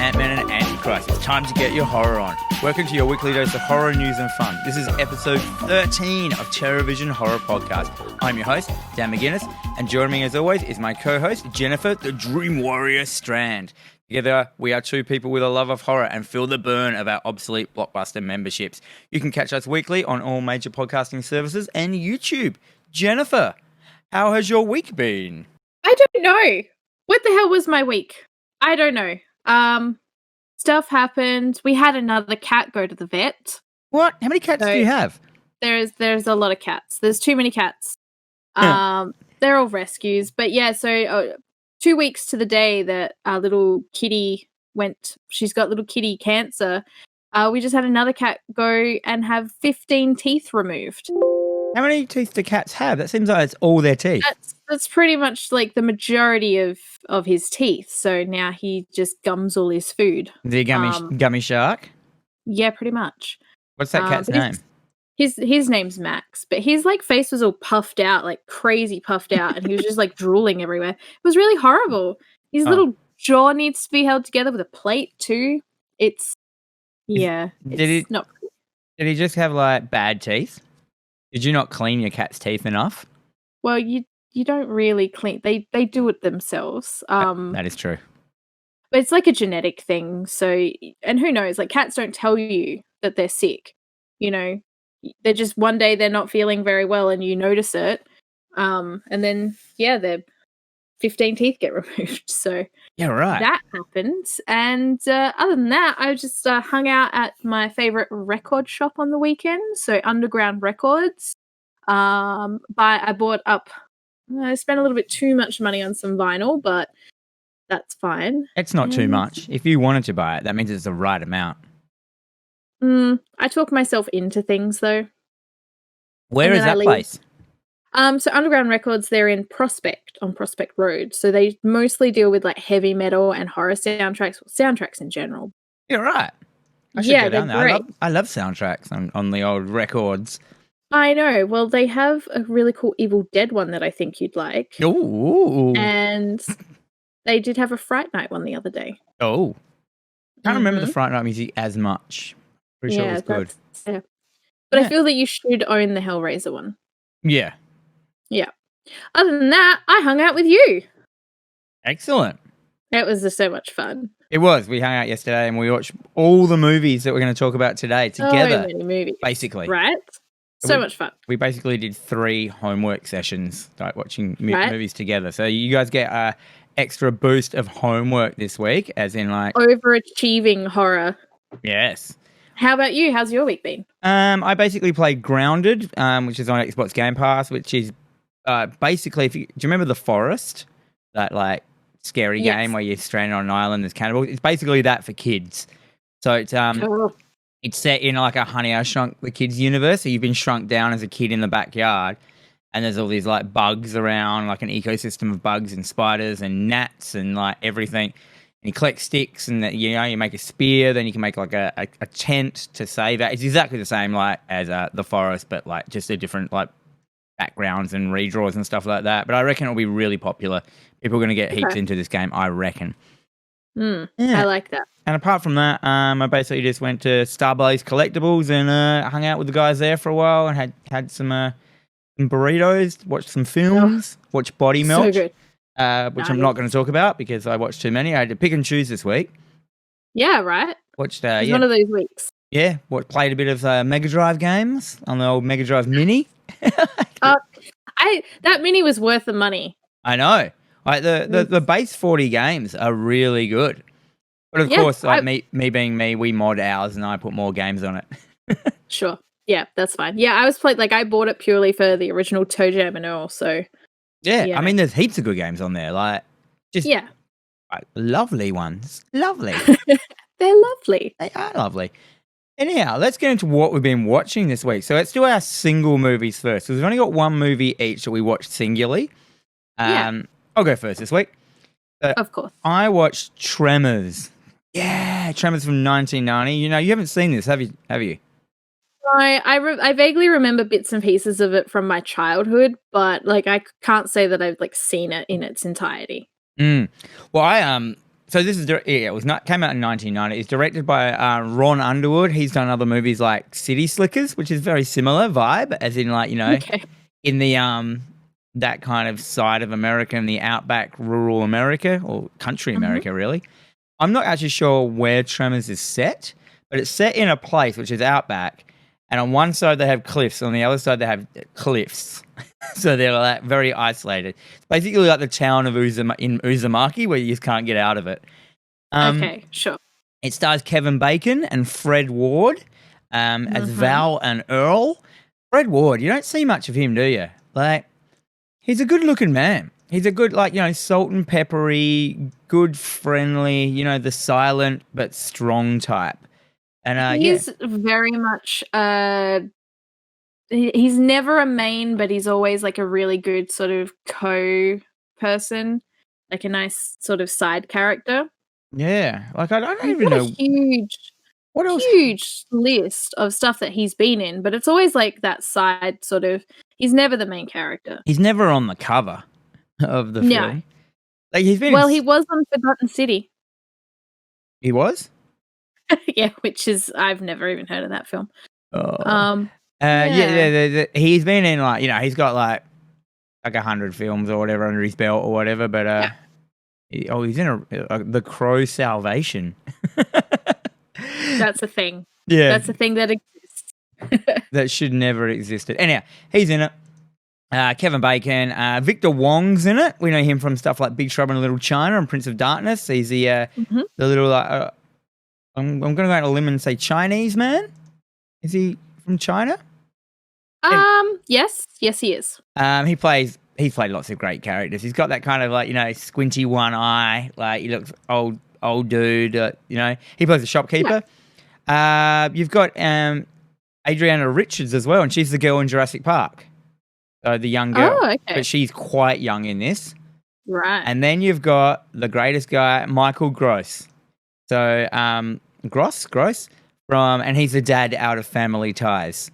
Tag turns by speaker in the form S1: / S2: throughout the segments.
S1: Ant-Man and Antichrist. It's time to get your horror on. Welcome to your weekly dose of horror news and fun. This is episode 13 of TerrorVision Horror Podcast. I'm your host, Dan McGuinness, and joining me as always is my co-host, Jennifer, the Dream Warrior Strand. Together, we are two people with a love of horror and feel the burn of our obsolete Blockbuster memberships. You can catch us weekly on all major podcasting services and YouTube. Jennifer, how has your week been?
S2: I don't know. What the hell was my week? I don't know. Stuff happened. We had another cat go to the vet.
S1: What? How many cats do you have?
S2: There's a lot of cats. There's too many cats. They're all rescues. But yeah, so 2 weeks to the day that our little kitty she's got little kitty cancer. We just had another cat go and have 15 teeth removed.
S1: How many teeth do cats have? That seems like it's all their teeth.
S2: That's pretty much like the majority of his teeth. So now he just gums all his food.
S1: The gummy shark?
S2: Yeah, pretty much.
S1: What's that cat's name?
S2: His name's Max, but his like face was all puffed out, like crazy puffed out, and he was just like drooling everywhere. It was really horrible. His little jaw needs to be held together with a plate too. Did he just have like bad teeth?
S1: Did you not clean your cat's teeth enough?
S2: Well, you don't really clean. They do it themselves.
S1: That is true.
S2: But it's like a genetic thing. So, and who knows? Like cats don't tell you that they're sick. You know, they're just one day they're not feeling very well, and you notice it. And then their 15 teeth get removed. So
S1: yeah, right.
S2: That happens. And other than that, I just hung out at my favorite record shop on the weekend. So Underground Records. I spent a little bit too much money on some vinyl, but that's fine.
S1: It's not too much. If you wanted to buy it, that means it's the right amount.
S2: I talk myself into things though.
S1: Where is that place?
S2: So Underground Records, they're in Prospect, on Prospect Road. So they mostly deal with like heavy metal and horror soundtracks in general.
S1: You're right. I should go down there. Great. I love soundtracks on the old records.
S2: I know. Well, they have a really cool Evil Dead one that I think you'd like.
S1: Ooh.
S2: And they did have a Fright Night one the other day.
S1: Oh. Can't remember the Fright Night music as much. Pretty sure it was good.
S2: Yeah. But I feel that you should own the Hellraiser one.
S1: Yeah.
S2: Yeah. Other than that, I hung out with you.
S1: Excellent.
S2: It was just so much fun.
S1: It was. We hung out yesterday and we watched all the movies that we're going to talk about today together.
S2: So many movies.
S1: Basically.
S2: Right? So much fun.
S1: We basically did 3 homework sessions, like watching movies together. So you guys get an extra boost of homework this week, as in like...
S2: overachieving horror.
S1: Yes.
S2: How about you? How's your week been?
S1: I basically played Grounded, which is on Xbox Game Pass, which is basically... do you remember The Forest? That like scary game where you're stranded on an island, there's cannibals? It's basically that for kids. So it's... It's set in like a Honey, I Shrunk the Kids universe. So you've been shrunk down as a kid in the backyard, and there's all these like bugs around, like an ecosystem of bugs and spiders and gnats and like everything. And you collect sticks, and you make a spear. Then you can make like a tent to save it. It's exactly the same like as The Forest, but like just a different like backgrounds and redraws and stuff like that. But I reckon it'll be really popular. People are going to get heaps into this game, I reckon.
S2: I like that.
S1: And apart from that, I basically just went to Starblaze Collectibles and hung out with the guys there for a while and had some burritos, watched some films, watched Body Melt,
S2: so good.
S1: Which I'm not going to talk about because I watched too many. I had to pick and choose this week.
S2: Yeah, right.
S1: Watched
S2: it's one of those weeks.
S1: Yeah, played a bit of Mega Drive games on the old Mega Drive Mini.
S2: That Mini was worth the money.
S1: I know. Like the base 40 games are really good. But of course, like me being me, we mod ours and I put more games on it.
S2: Sure. Yeah, that's fine. Yeah, I bought it purely for the original Toe Jam and Earl, so...
S1: Yeah, I mean, there's heaps of good games on there. Like, just like, lovely ones. Lovely.
S2: They're lovely.
S1: They are lovely. Anyhow, let's get into what we've been watching this week. So let's do our single movies first. Because we've only got one movie each that we watched singularly. I'll go first this week.
S2: Of course.
S1: I watched Tremors. Yeah, Tremors from 1990. You know, you haven't seen this, have you?
S2: I vaguely remember bits and pieces of it from my childhood, but like I can't say that I've like seen it in its entirety.
S1: Well, So this is came out in 1990. It's directed by Ron Underwood. He's done other movies like City Slickers, which is very similar vibe, as in like in the that kind of side of America, in the outback, rural America or country America, really. I'm not actually sure where Tremors is set, but it's set in a place which is outback, and on one side they have cliffs, on the other side they have cliffs. So they're like very isolated. It's basically like the town of Uzumaki, where you just can't get out of it.
S2: Okay, sure.
S1: It stars Kevin Bacon and Fred Ward as Val and Earl. Fred Ward, you don't see much of him, do you? Like, he's a good-looking man. He's a good, like, salt and peppery, good, friendly, the silent but strong type. And
S2: he's very much he's never a main, but he's always like a really good sort of co-person, like a nice sort of side character.
S1: Yeah, like I don't even know
S2: huge list of stuff that he's been in, but it's always like that side sort of. He's never the main character.
S1: He's never on the cover of the film. Like he's been.
S2: Well, he was on Forgotten City.
S1: He was.
S2: Yeah, which is I've never even heard of that film.
S1: Oh. He's been in like he's got like 100 films or whatever under his belt or whatever, but he's in The Crow Salvation.
S2: That's a thing.
S1: Yeah,
S2: that's a thing that exists.
S1: That should never existed. Anyhow, he's in it. Kevin Bacon, Victor Wong's in it. We know him from stuff like Big Trouble in Little China and Prince of Darkness. He's the little I'm going to go out on a limb and say Chinese man. Is he from China?
S2: Yes, he is.
S1: He's played lots of great characters. He's got that kind of like squinty one eye, like he looks old dude. He plays a shopkeeper. Yeah. You've got Adriana Richards as well, and she's the girl in Jurassic Park. So the young girl, but she's quite young in this.
S2: Right.
S1: And then you've got the greatest guy, Michael Gross. So Gross and he's the dad out of Family Ties.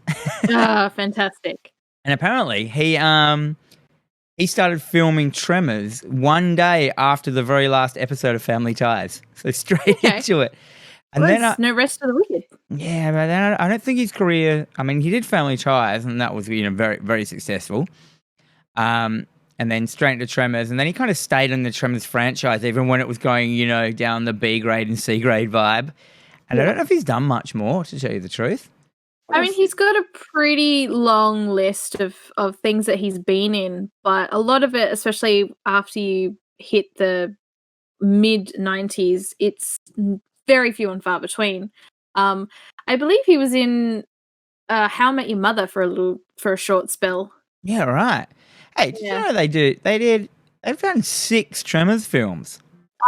S2: Fantastic.
S1: And apparently he started filming Tremors one day after the very last episode of Family Ties. So straight into it. And then
S2: no rest for the wicked.
S1: Yeah, but then I don't think his career. I mean, he did Family Ties, and that was very very successful. And then straight into Tremors, and then he kind of stayed in the Tremors franchise, even when it was going, down the B grade and C grade vibe. And I don't know if he's done much more, to tell you the truth.
S2: I mean, he's got a pretty long list of things that he's been in, but a lot of it, especially after you hit the mid-90s, it's very few and far between. I believe he was in How I Met Your Mother for a short spell.
S1: Yeah, right. Hey, did you know they've done 6 Tremors films?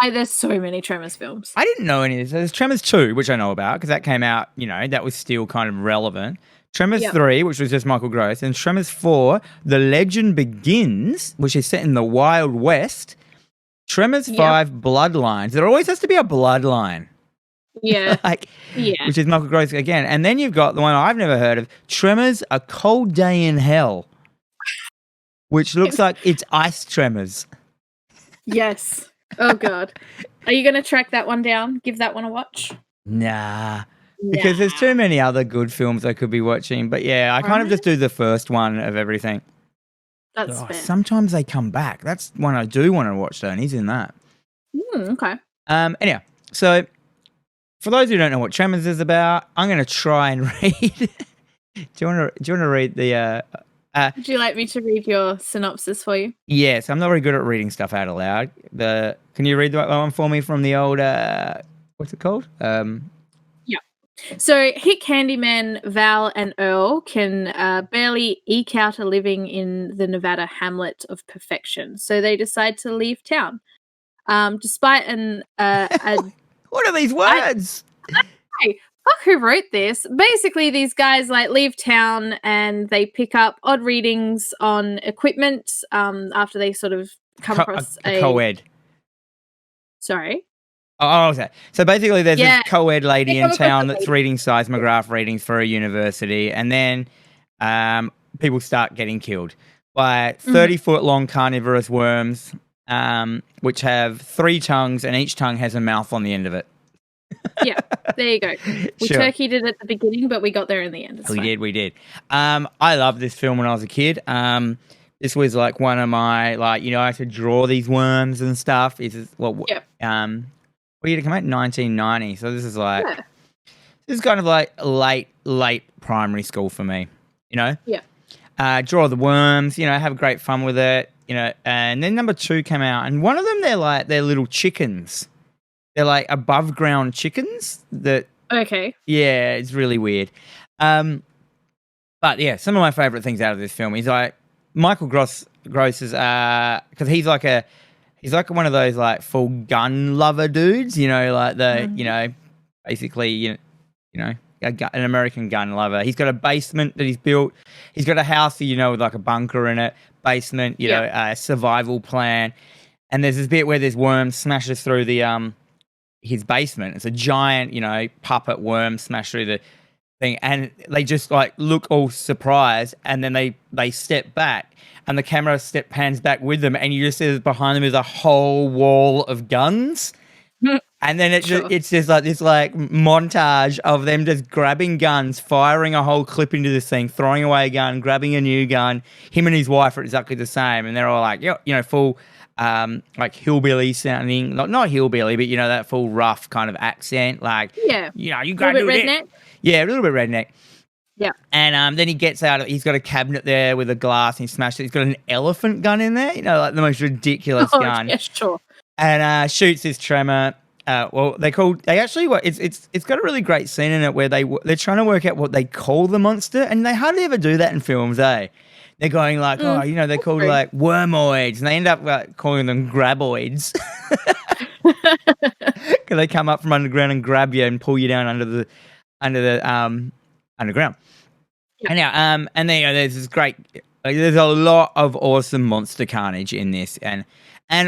S2: There's so many Tremors films.
S1: I didn't know any of this. There's Tremors 2, which I know about because that came out, that was still kind of relevant. Tremors 3, which was just Michael Gross, and Tremors 4, The Legend Begins, which is set in the Wild West. Tremors 5, Bloodlines. There always has to be a bloodline.
S2: Yeah.
S1: Which is Michael Gross again. And then you've got the one I've never heard of, Tremors, A Cold Day in Hell, which looks like it's ice tremors.
S2: Yes. Oh, God. Are you going to track that one down? Give that one a watch?
S1: Nah. Because there's too many other good films I could be watching. But yeah, I kind of just do the first one of everything.
S2: That's fair.
S1: Sometimes they come back. That's one I do want to watch, though, and he's in that.
S2: Okay.
S1: Anyhow, so for those who don't know what Tremors is about, I'm going to try and read. Do you want to read the...
S2: Would you like me to read your synopsis for you?
S1: Yes, I'm not very good at reading stuff out aloud. Can you read that one for me from the old... what's it called?
S2: Yeah. So hit Candyman, Val and Earl can barely eke out a living in the Nevada hamlet of perfection. So they decide to leave town. Despite an...
S1: what are these words?
S2: Hey, fuck who wrote this. Basically, these guys leave town and they pick up odd readings on equipment after they sort of come across
S1: a co-ed.
S2: Sorry?
S1: Oh, okay. So basically there's a co-ed lady in town that's reading seismograph readings for a university, and then people start getting killed by 30-foot long carnivorous worms. which have 3 tongues, and each tongue has a mouth on the end of it.
S2: Yeah, there you go. We turkeyed it at the beginning, but we got there in the end.
S1: We did. I loved this film when I was a kid. This was like one of my, like, you know, I had to draw these worms and stuff. What year did it come out? 1990. So this is like, this is kind of like late primary school for me, you know?
S2: Yeah.
S1: Draw the worms, you know, have great fun with it, you know. And then number 2 came out, and one of them, they're little chickens. They're like above ground chickens that.
S2: Okay.
S1: Yeah, it's really weird. But yeah, some of my favorite things out of this film is like Michael Gross is because he's like one of those like full gun lover dudes, you know, like you know, basically you know an American gun lover. He's got a basement that he's built. He's got a house, you know, with like a bunker in it, basement, you know, a survival plan. And there's this bit where this worm smashes through the his basement. It's a giant, you know, puppet worm smashed through the thing, and they just like look all surprised, and then they step back, and the camera pans back with them, and you just see behind them is a whole wall of guns. And then it's just like this like montage of them just grabbing guns, firing a whole clip into this thing, throwing away a gun, grabbing a new gun. Him and his wife are exactly the same, and they're all like, you know, full like hillbilly sounding, not hillbilly, but you know, that full rough kind of accent, like, you know, you gotta do
S2: redneck.
S1: Yeah, a little bit redneck.
S2: Yeah.
S1: And then he gets out, he's got a cabinet there with a glass, and he smashed it. He's got an elephant gun in there, you know, like the most ridiculous gun.
S2: Yeah, sure.
S1: And shoots his tremor. It's got a really great scene in it where they're trying to work out what they call the monster, and they hardly ever do that in films, eh? They're going like, you know, they're called like wormoids, and they end up like calling them graboids because they come up from underground and grab you and pull you down under the underground. Yeah. And now, and then, you know, there's this great, like, there's a lot of awesome monster carnage in this, and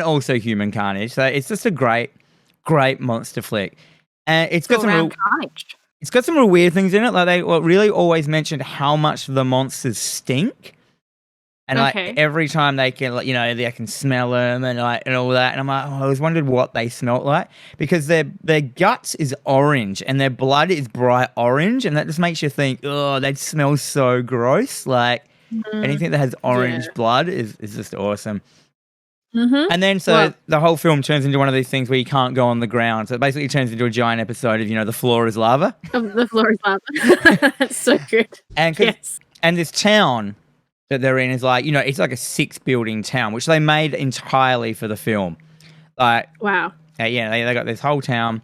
S1: also human carnage. So it's just a great monster flick, and it's got some real weird things in it. Like they really always mentioned how much the monsters stink. And like every time they can, like, you know, they can smell them and like and all that. And I'm like, I always wondered what they smelt like, because their guts is orange and their blood is bright orange, and that just makes you think, oh, they smell so gross. Like anything that has orange blood is just awesome. And then the whole film turns into one of these things where you can't go on the ground. So it basically turns into a giant episode of, you know, the floor is lava.
S2: The floor is lava. That's so good.
S1: And and this town that they're in is like, you know, it's like a 6-building town, which they made entirely for the film. Like,
S2: wow.
S1: Yeah, they got this whole town,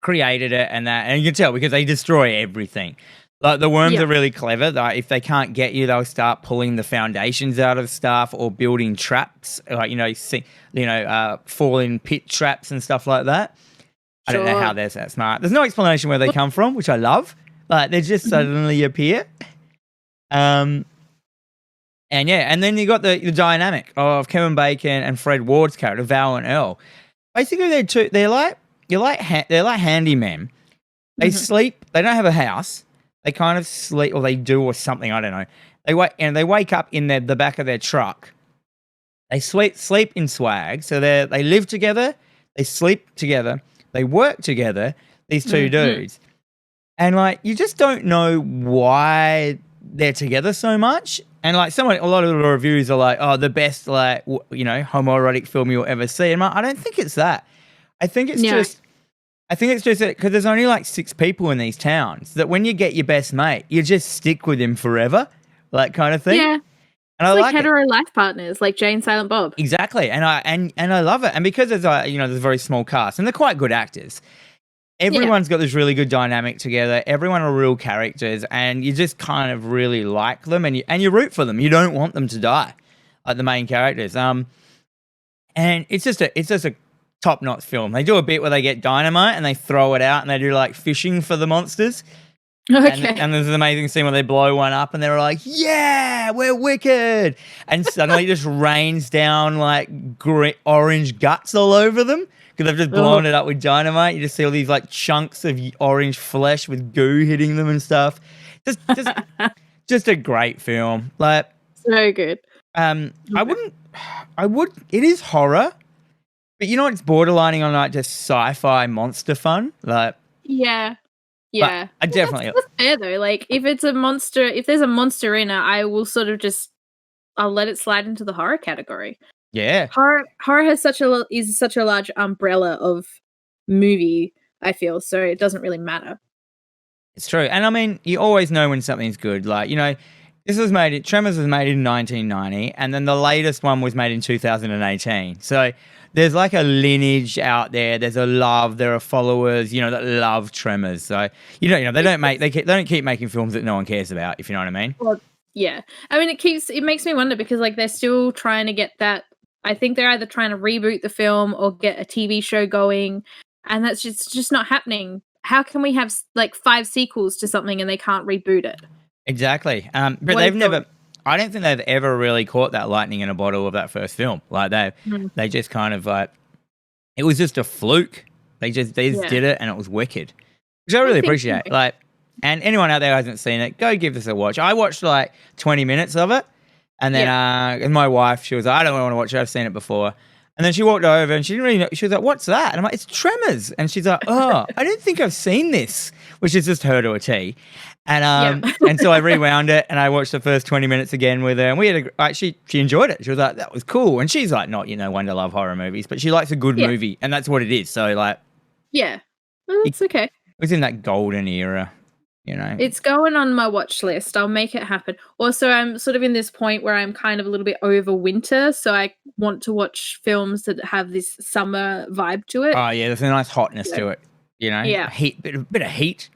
S1: created it, and you can tell because they destroy everything. Like the worms are really clever. Like if they can't get you, they'll start pulling the foundations out of stuff or building traps, like, you know, falling pit traps and stuff like that. I don't know how they're that smart. There's no explanation where they come from, which I love. Like they just suddenly appear. And yeah, and then you got the dynamic of Kevin Bacon and Fred Ward's character, Val and Earl. Basically, they're like handymen. They sleep. They don't have a house. They kind of sleep, or they do, or something. I don't know. They wake up in the back of their truck. They sleep in swag. So they live together. They sleep together. They work together. These two dudes, and like you just don't know why they're together so much. And like a lot of the reviews are like, oh, the best, like, you know, homoerotic film you'll ever see. And I don't think it's that. I think it's just because there's only like 6 people in these towns, that when you get your best mate, you just stick with him forever, like kind of thing. Yeah. And
S2: it's like hetero life partners, like Jane, Silent Bob.
S1: Exactly. And I love it. And because there's there's a very small cast, and they're quite good actors. Everyone's got this really good dynamic together. Everyone are real characters, and you just kind of really like them, and you root for them. You don't want them to die, like the main characters. And it's just a top-notch film. They do a bit where they get dynamite and they throw it out, and they do like fishing for the monsters.
S2: Okay.
S1: And there's an amazing scene where they blow one up, and they're like, "Yeah, we're wicked!" And suddenly it just rains down like orange guts all over them. Because they've just blown it up with dynamite. You just see all these like chunks of orange flesh with goo hitting them and stuff. Just a great film. Like
S2: so good.
S1: it is horror, But you know, it's borderlining on like just sci-fi monster fun. Like,
S2: Yeah.
S1: but
S2: Yeah.
S1: I definitely.
S2: That's fair though. Like if it's a monster, if there's a monster in it, I will sort of just I'll let it slide into the horror category.
S1: Yeah.
S2: Horror has is such a large umbrella of movie, I feel, so it doesn't really matter.
S1: It's true. And I mean, you always know when something's good. Like, you know, Tremors was made in 1990, and then the latest one was made in 2018. So there's like a lineage out there. There's a love. There are followers, you know, that love Tremors. So, they don't keep making films that no one cares about, if you know what I mean.
S2: Well, yeah. I mean, it makes me wonder because, like, they're still trying to get that. I think they're either trying to reboot the film or get a TV show going, and that's just not happening. How can we have like 5 sequels to something and they can't reboot it?
S1: Exactly. But they've never. I don't think they've ever really caught that lightning in a bottle of that first film. Like they just kind of like, it was just a fluke. They just did it, and it was wicked, which I really appreciate. So. Like, and anyone out there who hasn't seen it, go give this a watch. I watched like 20 minutes of it, and then and my wife, she was like, I don't want to watch it. I've seen it before. And then she walked over and she didn't really know. She was like, what's that? And I'm like, it's Tremors. And she's like, oh, I don't think I've seen this, which is just her to a T. And and so I rewound it and I watched the first 20 minutes again with her. And we had she enjoyed it. She was like, that was cool. And she's like, not, one to love horror movies, but she likes a good movie. And that's what it is. So like.
S2: Yeah. Well, that's okay.
S1: It was in that golden era.
S2: It's going on my watch list. I'll make it happen. Also, I'm sort of in this point where I'm kind of a little bit over winter, so I want to watch films that have this summer vibe to it.
S1: Oh yeah, there's a nice hotness to it.
S2: Yeah,
S1: heat, bit of heat.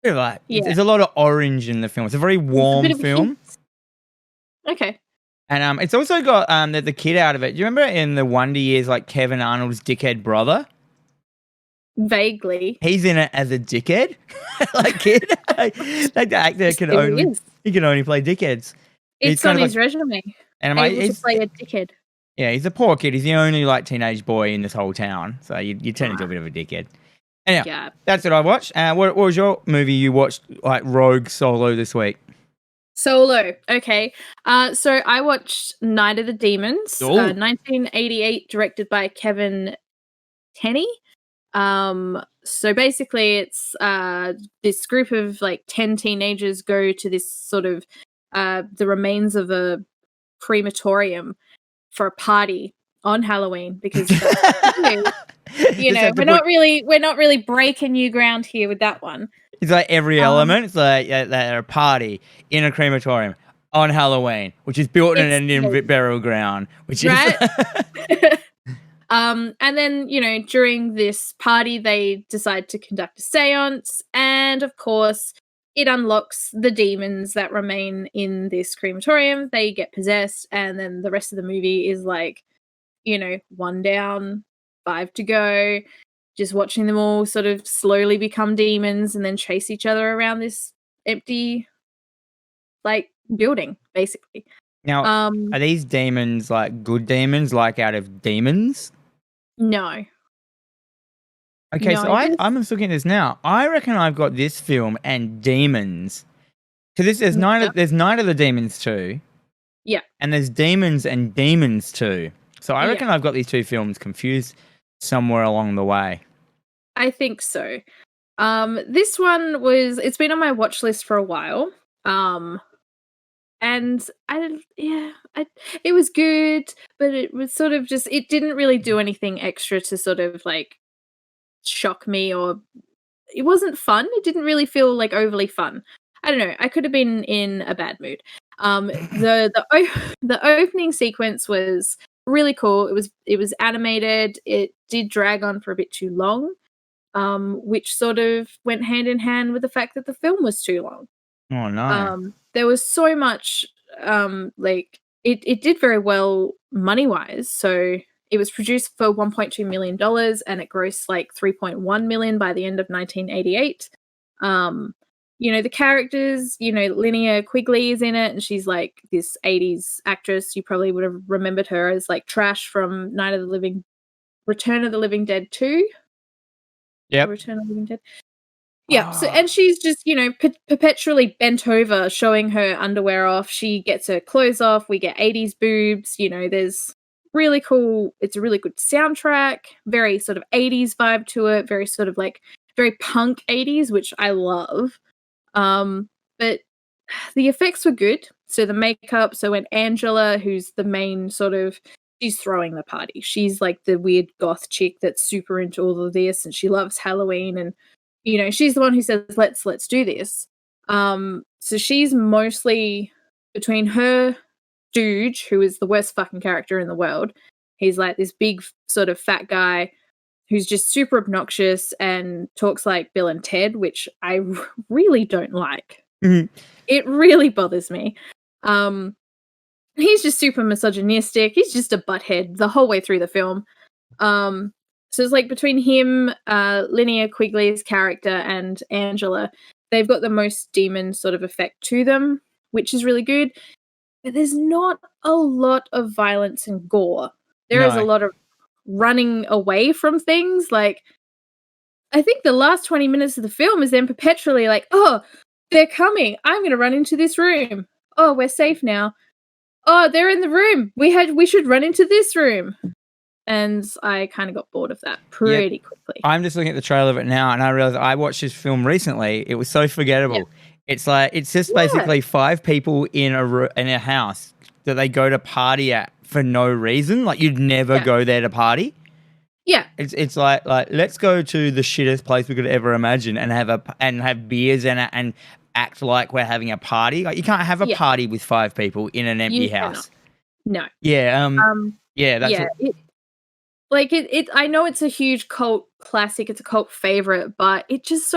S1: Bit of like, there's a lot of orange in the film. It's a very warm film.
S2: Okay.
S1: And it's also got the kid out of it. Do you remember in the Wonder Years, like Kevin Arnold's dickhead brother?
S2: Vaguely.
S1: He's in it as a dickhead, like kid. Like the actor can only play dickheads.
S2: It's on his resume.
S1: And
S2: able to play a dickhead.
S1: Yeah, he's a poor kid. He's the only like teenage boy in this whole town, so you turn into a bit of a dickhead. Anyhow, that's what I watched. What was your movie you watched like rogue solo this week?
S2: Solo, okay. So I watched Night of the Demons, 1988, directed by Kevin Tenney. So basically it's this group of like 10 teenagers go to this sort of the remains of a crematorium for a party on Halloween because we're not really breaking new ground here with that one.
S1: It's like every element. It's like they're a party in a crematorium on Halloween, which is built in an Indian burial ground, which is
S2: and then, during this party, they decide to conduct a seance. And of course, it unlocks the demons that remain in this crematorium. They get possessed. And then the rest of the movie is like, 1 down, 5 to go. Just watching them all sort of slowly become demons and then chase each other around this empty, like, building, basically.
S1: Now, are these demons like good demons, like out of Demons?
S2: No.
S1: Okay, no, so I'm just looking at this now. I reckon I've got this film and Demons. Because there's Night of the Demons 2.
S2: Yeah.
S1: And there's Demons and Demons 2. So I reckon I've got these two films confused somewhere along the way.
S2: I think so. This one it's been on my watch list for a while. And it was good, but it was sort of just, it didn't really do anything extra to sort of like shock me, or it wasn't fun. It didn't really feel like overly fun. I don't know. I could have been in a bad mood. The opening sequence was really cool. It was animated. It did drag on for a bit too long, which sort of went hand in hand with the fact that the film was too long.
S1: Oh no.
S2: There was so much like it did very well money wise. So it was produced for $1.2 million and it grossed like $3.1 million by the end of 1988. The characters, Linnea Quigley is in it, and she's like this 80s actress. You probably would have remembered her as like Trash from Return of the Living Dead 2.
S1: Yep.
S2: Return of the Living Dead. Yeah, so, and she's just, perpetually bent over, showing her underwear off. She gets her clothes off. We get 80s boobs. There's really cool. It's a really good soundtrack, very sort of 80s vibe to it, very sort of like very punk 80s, which I love. But the effects were good. So the makeup, so when Angela, who's the main sort of, she's throwing the party. She's like the weird goth chick that's super into all of this, and she loves Halloween, and you know, she's the one who says, let's do this. So she's mostly between her, Stooge, who is the worst fucking character in the world. He's like this big sort of fat guy who's just super obnoxious and talks like Bill and Ted, which I really don't like.
S1: Mhm.
S2: It really bothers me. He's just super misogynistic. He's just a butthead the whole way through the film. So it's like between him, Linnea Quigley's character, and Angela, they've got the most demon sort of effect to them, which is really good. But there's not a lot of violence and gore. There is a lot of running away from things. Like, I think the last 20 minutes of the film is them perpetually like, oh, they're coming. I'm going to run into this room. Oh, we're safe now. Oh, they're in the room. We should run into this room. And I kind of got bored of that pretty quickly.
S1: I'm just looking at the trailer of it now, and I realized I watched this film recently. It was so forgettable.
S2: Yeah.
S1: It's like, it's just basically 5 people in a house that they go to party at for no reason. Like, you'd never go there to party.
S2: Yeah.
S1: It's like let's go to the shittest place we could ever imagine and have beers in it and act like we're having a party. Like, you can't have a party with 5 people in an empty house.
S2: No.
S1: Yeah. That's
S2: it. I know it's a huge cult classic. It's a cult favorite, but it just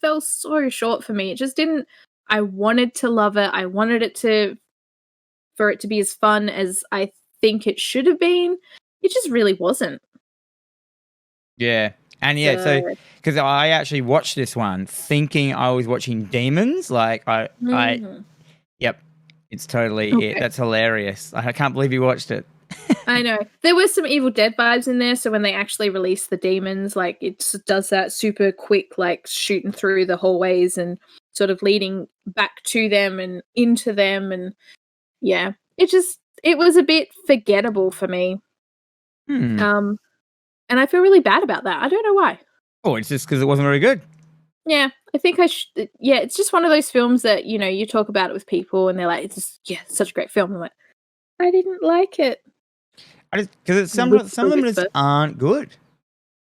S2: fell so short for me. It just didn't. I wanted to love it. I wanted it for it to be as fun as I think it should have been. It just really wasn't.
S1: Yeah. And so because I actually watched this one thinking I was watching demons, like it's totally it. That's hilarious. I can't believe you watched it.
S2: I know. There were some Evil Dead vibes in there, so when they actually release the demons, like, it does that super quick, like, shooting through the hallways and sort of leading back to them and into them, and yeah. It was a bit forgettable for me. And I feel really bad about that. I don't know why.
S1: Oh, it's just because it wasn't very good.
S2: Yeah, I think it's just one of those films that, you know, you talk about it with people and they're like, it's such a great film. I'm like, I didn't like it.
S1: Because some of them just aren't good.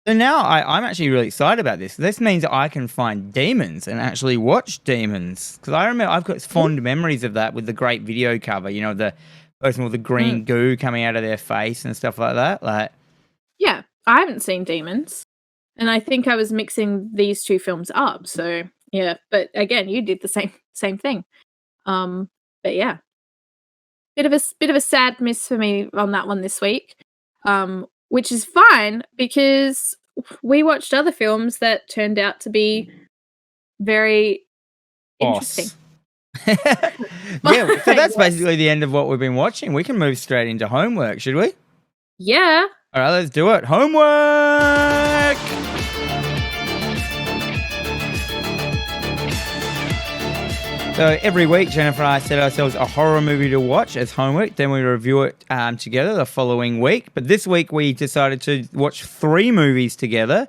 S1: So now I'm actually really excited about this. This means I can find demons and actually watch demons. Because I remember I've got fond memories of that with the great video cover. You know, the person with the green goo coming out of their face and stuff like that. Like,
S2: yeah, I haven't seen demons, and I think I was mixing these two films up. So yeah, but again, you did the same thing. But yeah. Bit of a sad miss for me on that one this week, which is fine because we watched other films that turned out to be very interesting.
S1: Yeah, so that's basically the end of what we've been watching. We can move straight into homework, should we?
S2: Yeah.
S1: All right, let's do it. Homework! So every week, Jennifer and I set ourselves a horror movie to watch as homework. Then we review it together the following week. But this week, we decided to watch 3 movies together.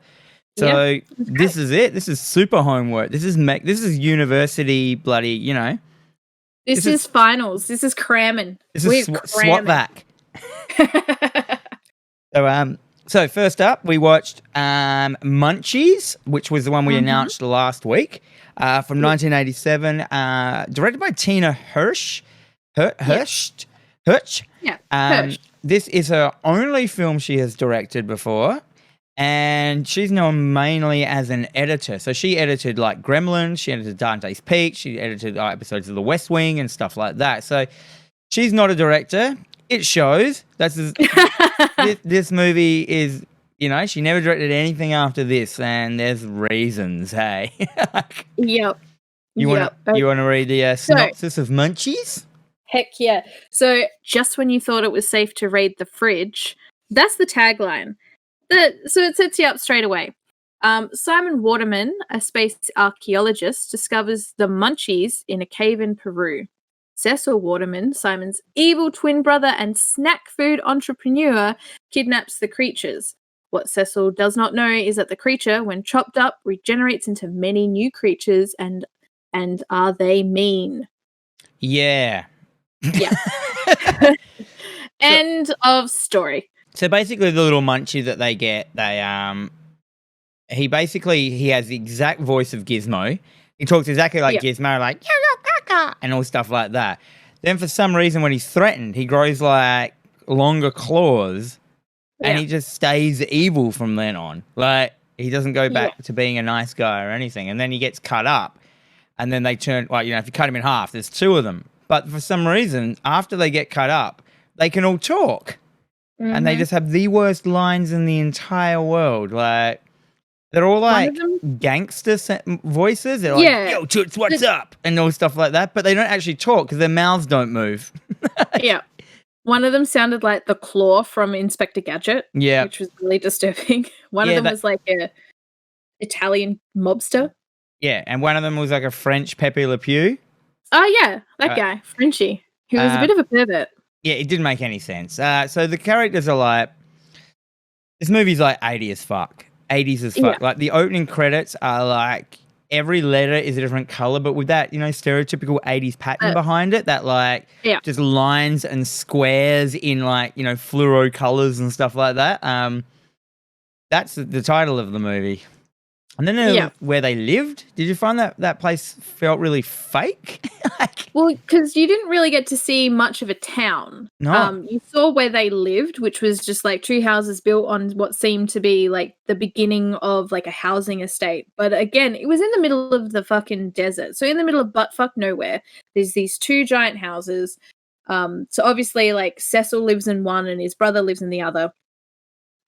S1: So this is it. This is super homework. This is university bloody, you know.
S2: This is finals. This is cramming.
S1: This is SWAT back. So first up, we watched Munchies, which was the one we announced last week. From 1987, directed by Tina Hirsch. Hirsch.
S2: Yeah. Hirsch.
S1: This is her only film she has directed before, and she's known mainly as an editor. So she edited like Gremlins, she edited Dante's Peak, she edited episodes of The West Wing and stuff like that. So she's not a director. It shows. This movie is. You know, she never directed anything after this, and there's reasons, hey?
S2: Yep.
S1: You want to read the synopsis of Munchies?
S2: Heck yeah. So, just when you thought it was safe to raid the fridge, that's the tagline. So it sets you up straight away. Simon Waterman, a space archaeologist, discovers the Munchies in a cave in Peru. Cecil Waterman, Simon's evil twin brother and snack food entrepreneur, kidnaps the creatures. What Cecil does not know is that the creature, when chopped up, regenerates into many new creatures, and are they mean?
S1: Yeah.
S2: Yeah. End of story.
S1: So basically, the little munchie that they get, he has the exact voice of Gizmo. He talks exactly like Gizmo, like and all stuff like that. Then for some reason, when he's threatened, he grows like longer claws, and he just stays evil from then on. Like he doesn't go back to being a nice guy or anything. And then he gets cut up, and then they turn. Well, if you cut him in half, there's two of them. But for some reason, after they get cut up, they can all talk, and they just have the worst lines in the entire world. Like. They're all like gangster voices. They're like, yo, Toots, what's up? And all stuff like that. But they don't actually talk because their mouths don't move.
S2: Yeah. One of them sounded like the Claw from Inspector Gadget.
S1: Yeah.
S2: Which was really disturbing. One of them was like a Italian mobster.
S1: Yeah. And one of them was like a French Pepe Le Pew.
S2: Oh, yeah. That guy, Frenchie. He was a bit of a pervert.
S1: Yeah, it didn't make any sense. So the characters are like, this movie's like 80 as fuck. 80s as fuck. Like the opening credits are like every letter is a different color, but with that, stereotypical 80s pattern behind it, that like just lines and squares in like, fluoro colors and stuff like that. That's the title of the movie. And then where they lived, did you find that place felt really fake?
S2: Well, because you didn't really get to see much of a town.
S1: No.
S2: You saw where they lived, which was just like two houses built on what seemed to be like the beginning of like a housing estate. But again, it was in the middle of the fucking desert. So in the middle of buttfuck nowhere, there's these two giant houses. So obviously like Cecil lives in one and his brother lives in the other.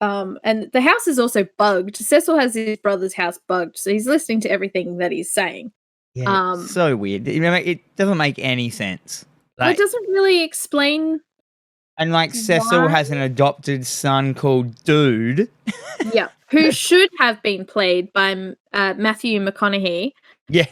S2: And the house is also bugged. Cecil has his brother's house bugged, so he's listening to everything that he's saying.
S1: Yeah, it's so weird. It doesn't make any sense.
S2: Like, it doesn't really explain.
S1: And like Cecil has an adopted son called Dude.
S2: Yeah, who should have been played by Matthew McConaughey.
S1: Yeah.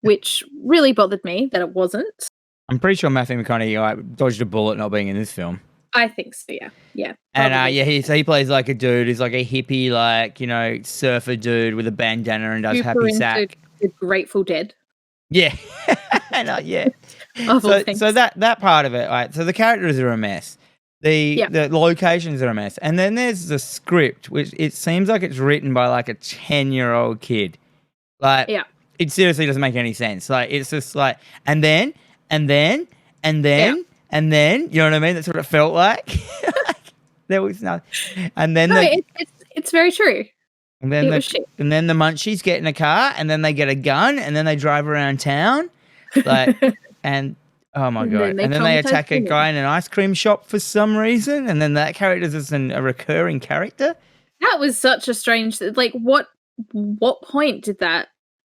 S2: Which really bothered me that it wasn't.
S1: I'm pretty sure Matthew McConaughey dodged a bullet not being in this film.
S2: I think so, yeah.
S1: And he plays like a dude who's like a hippie, like, surfer dude with a bandana and does happy sack.
S2: The Grateful Dead.
S1: Yeah. Yeah. So that part of it, right? So the characters are a mess. The locations are a mess. And then there's the script, which it seems like it's written by like a 10-year-old kid. Like, it seriously doesn't make any sense. Like, it's just like, and then, and then, you know what I mean? That's what it felt like. There was nothing. And then
S2: it's very true.
S1: And then the Munchies get in a car, and then they get a gun, and then they drive around town, like, and oh my god! And then they attack a guy in an ice cream shop for some reason, and then that character is a recurring character.
S2: That was such a strange. Like, what point did that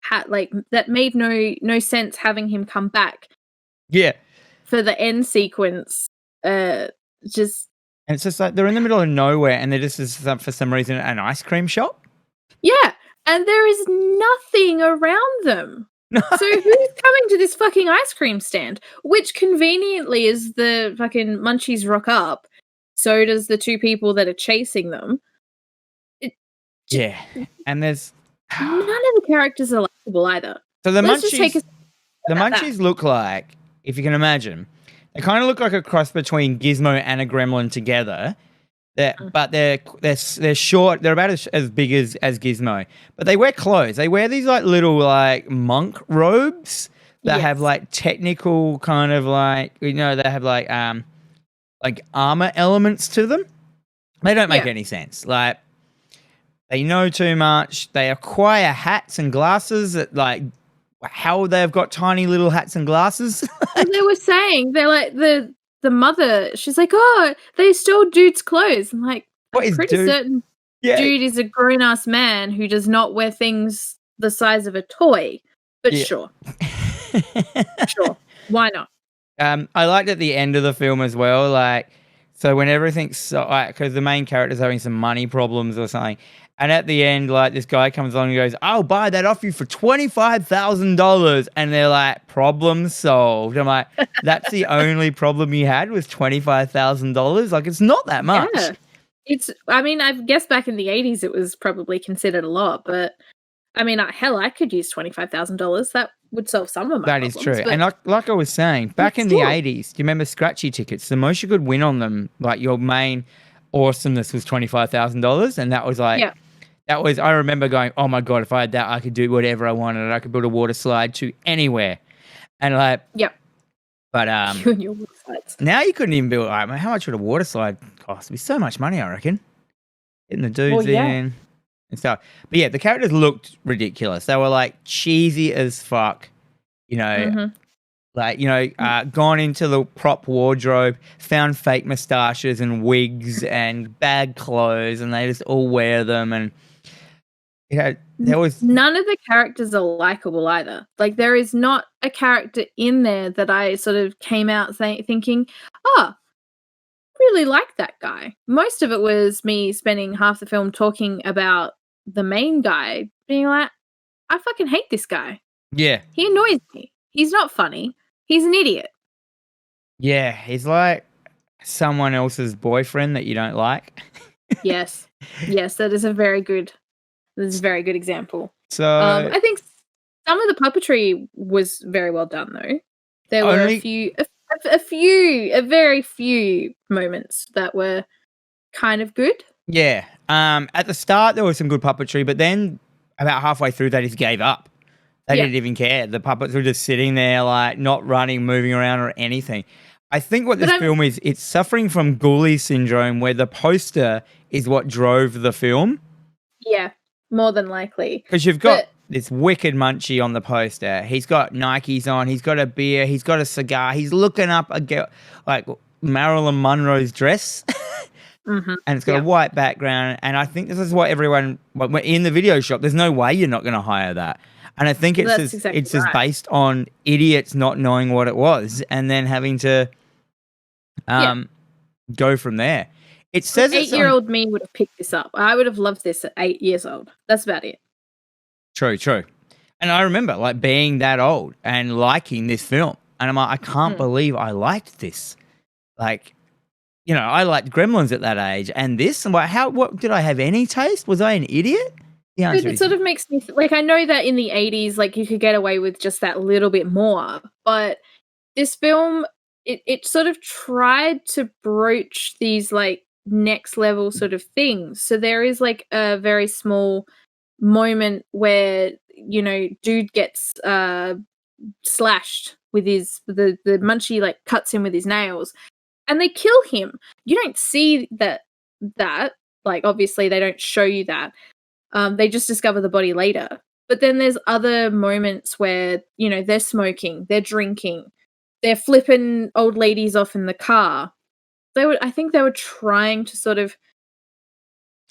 S2: that made no sense having him come back?
S1: Yeah.
S2: For the end sequence, just.
S1: And it's just like they're in the middle of nowhere, and they're just for some reason an ice cream shop.
S2: Yeah, and there is nothing around them. No. So who's coming to this fucking ice cream stand? Which conveniently is the fucking Munchies rock up. So does the two people that are chasing them.
S1: And there's
S2: none of the characters are likable either.
S1: So the Munchies look like, if you can imagine, they kind of look like a cross between Gizmo and a gremlin together. But they're short. They're about as big as Gizmo. But they wear clothes. They wear these like little like monk robes that have like technical kind of like, they have like armor elements to them. They don't make any sense. Like, they know too much. They acquire hats and glasses that like, how they've got tiny little hats and glasses.
S2: And they were saying, they're like the mother, she's like, oh, they stole Dude's clothes. I'm like, I'm pretty certain Dude is a grown-ass man who does not wear things the size of a toy. But sure. Sure. Why not?
S1: I liked at the end of the film as well, like, so when everything's because the main character's having some money problems or something, And at the end, like, this guy comes along and goes, I'll buy that off you for $25,000. And they're like, problem solved. I'm like, that's the only problem you had was $25,000? Like, it's not that much.
S2: Yeah. I mean, I guess back in the 80s it was probably considered a lot, but I mean, hell, I could use $25,000. That would solve some of my problems.
S1: That is true. And like I was saying, back in the 80s, do you remember scratchy tickets? The most you could win on them, like your main awesomeness was $25,000. And that was like, I remember going, oh my God, if I had that, I could do whatever I wanted. I could build a water slide to anywhere. And like, but
S2: you and your water slides.
S1: Now you couldn't even build, like, how much would a water slide cost? It'd be so much money, I reckon. Getting the dudes in and stuff. But yeah, the characters looked ridiculous. They were like cheesy as fuck, you know, like, you know, gone into the prop wardrobe, found fake moustaches and wigs and bad clothes, and they just all wear them. And, you know, there was
S2: none of the characters are likable either. Like, there is not a character in there that I sort of came out thinking, oh, really like that guy. Most of it was me spending half the film talking about the main guy, being like, I fucking hate this guy.
S1: Yeah.
S2: He annoys me. He's not funny. He's an idiot.
S1: Yeah, he's like someone else's boyfriend that you don't like.
S2: Yes. Yes, that is a very good example.
S1: So
S2: I think some of the puppetry was very well done, though. There were a very few moments that were kind of good.
S1: Yeah. At the start there was some good puppetry, but then about halfway through they just gave up. They didn't even care. The puppets were just sitting there, like, not running, moving around or anything. I think what this film is, it's suffering from Ghoulie syndrome, where the poster is what drove the film.
S2: Yeah, more than likely.
S1: Because you've got this wicked Munchie on the poster. He's got Nikes on. He's got a beer. He's got a cigar. He's looking up a girl, like Marilyn Monroe's dress. And it's got a white background. And I think this is what everyone, in the video shop, there's no way you're not going to hire that. And I think it's just based on idiots not knowing what it was and then having to go from there. It says
S2: 8-year-old me would have picked this up. I would have loved this at 8 years old. That's about it.
S1: True. And I remember like being that old and liking this film. And I'm like, I can't believe I liked this. Like, you know, I liked Gremlins at that age. And this, I'm like, what did I have any taste? Was I an idiot?
S2: It sort of makes me like, I know that in the 80s, like, you could get away with just that little bit more, but this film, it sort of tried to broach these like next level sort of things. So there is like a very small moment where, you know, dude gets slashed with the Munchie like cuts him with his nails and they kill him. You don't see that like, obviously they don't show you that. They just discover the body later. But then there's other moments where, you know, they're smoking, they're drinking, they're flipping old ladies off in the car. I think they were trying to sort of...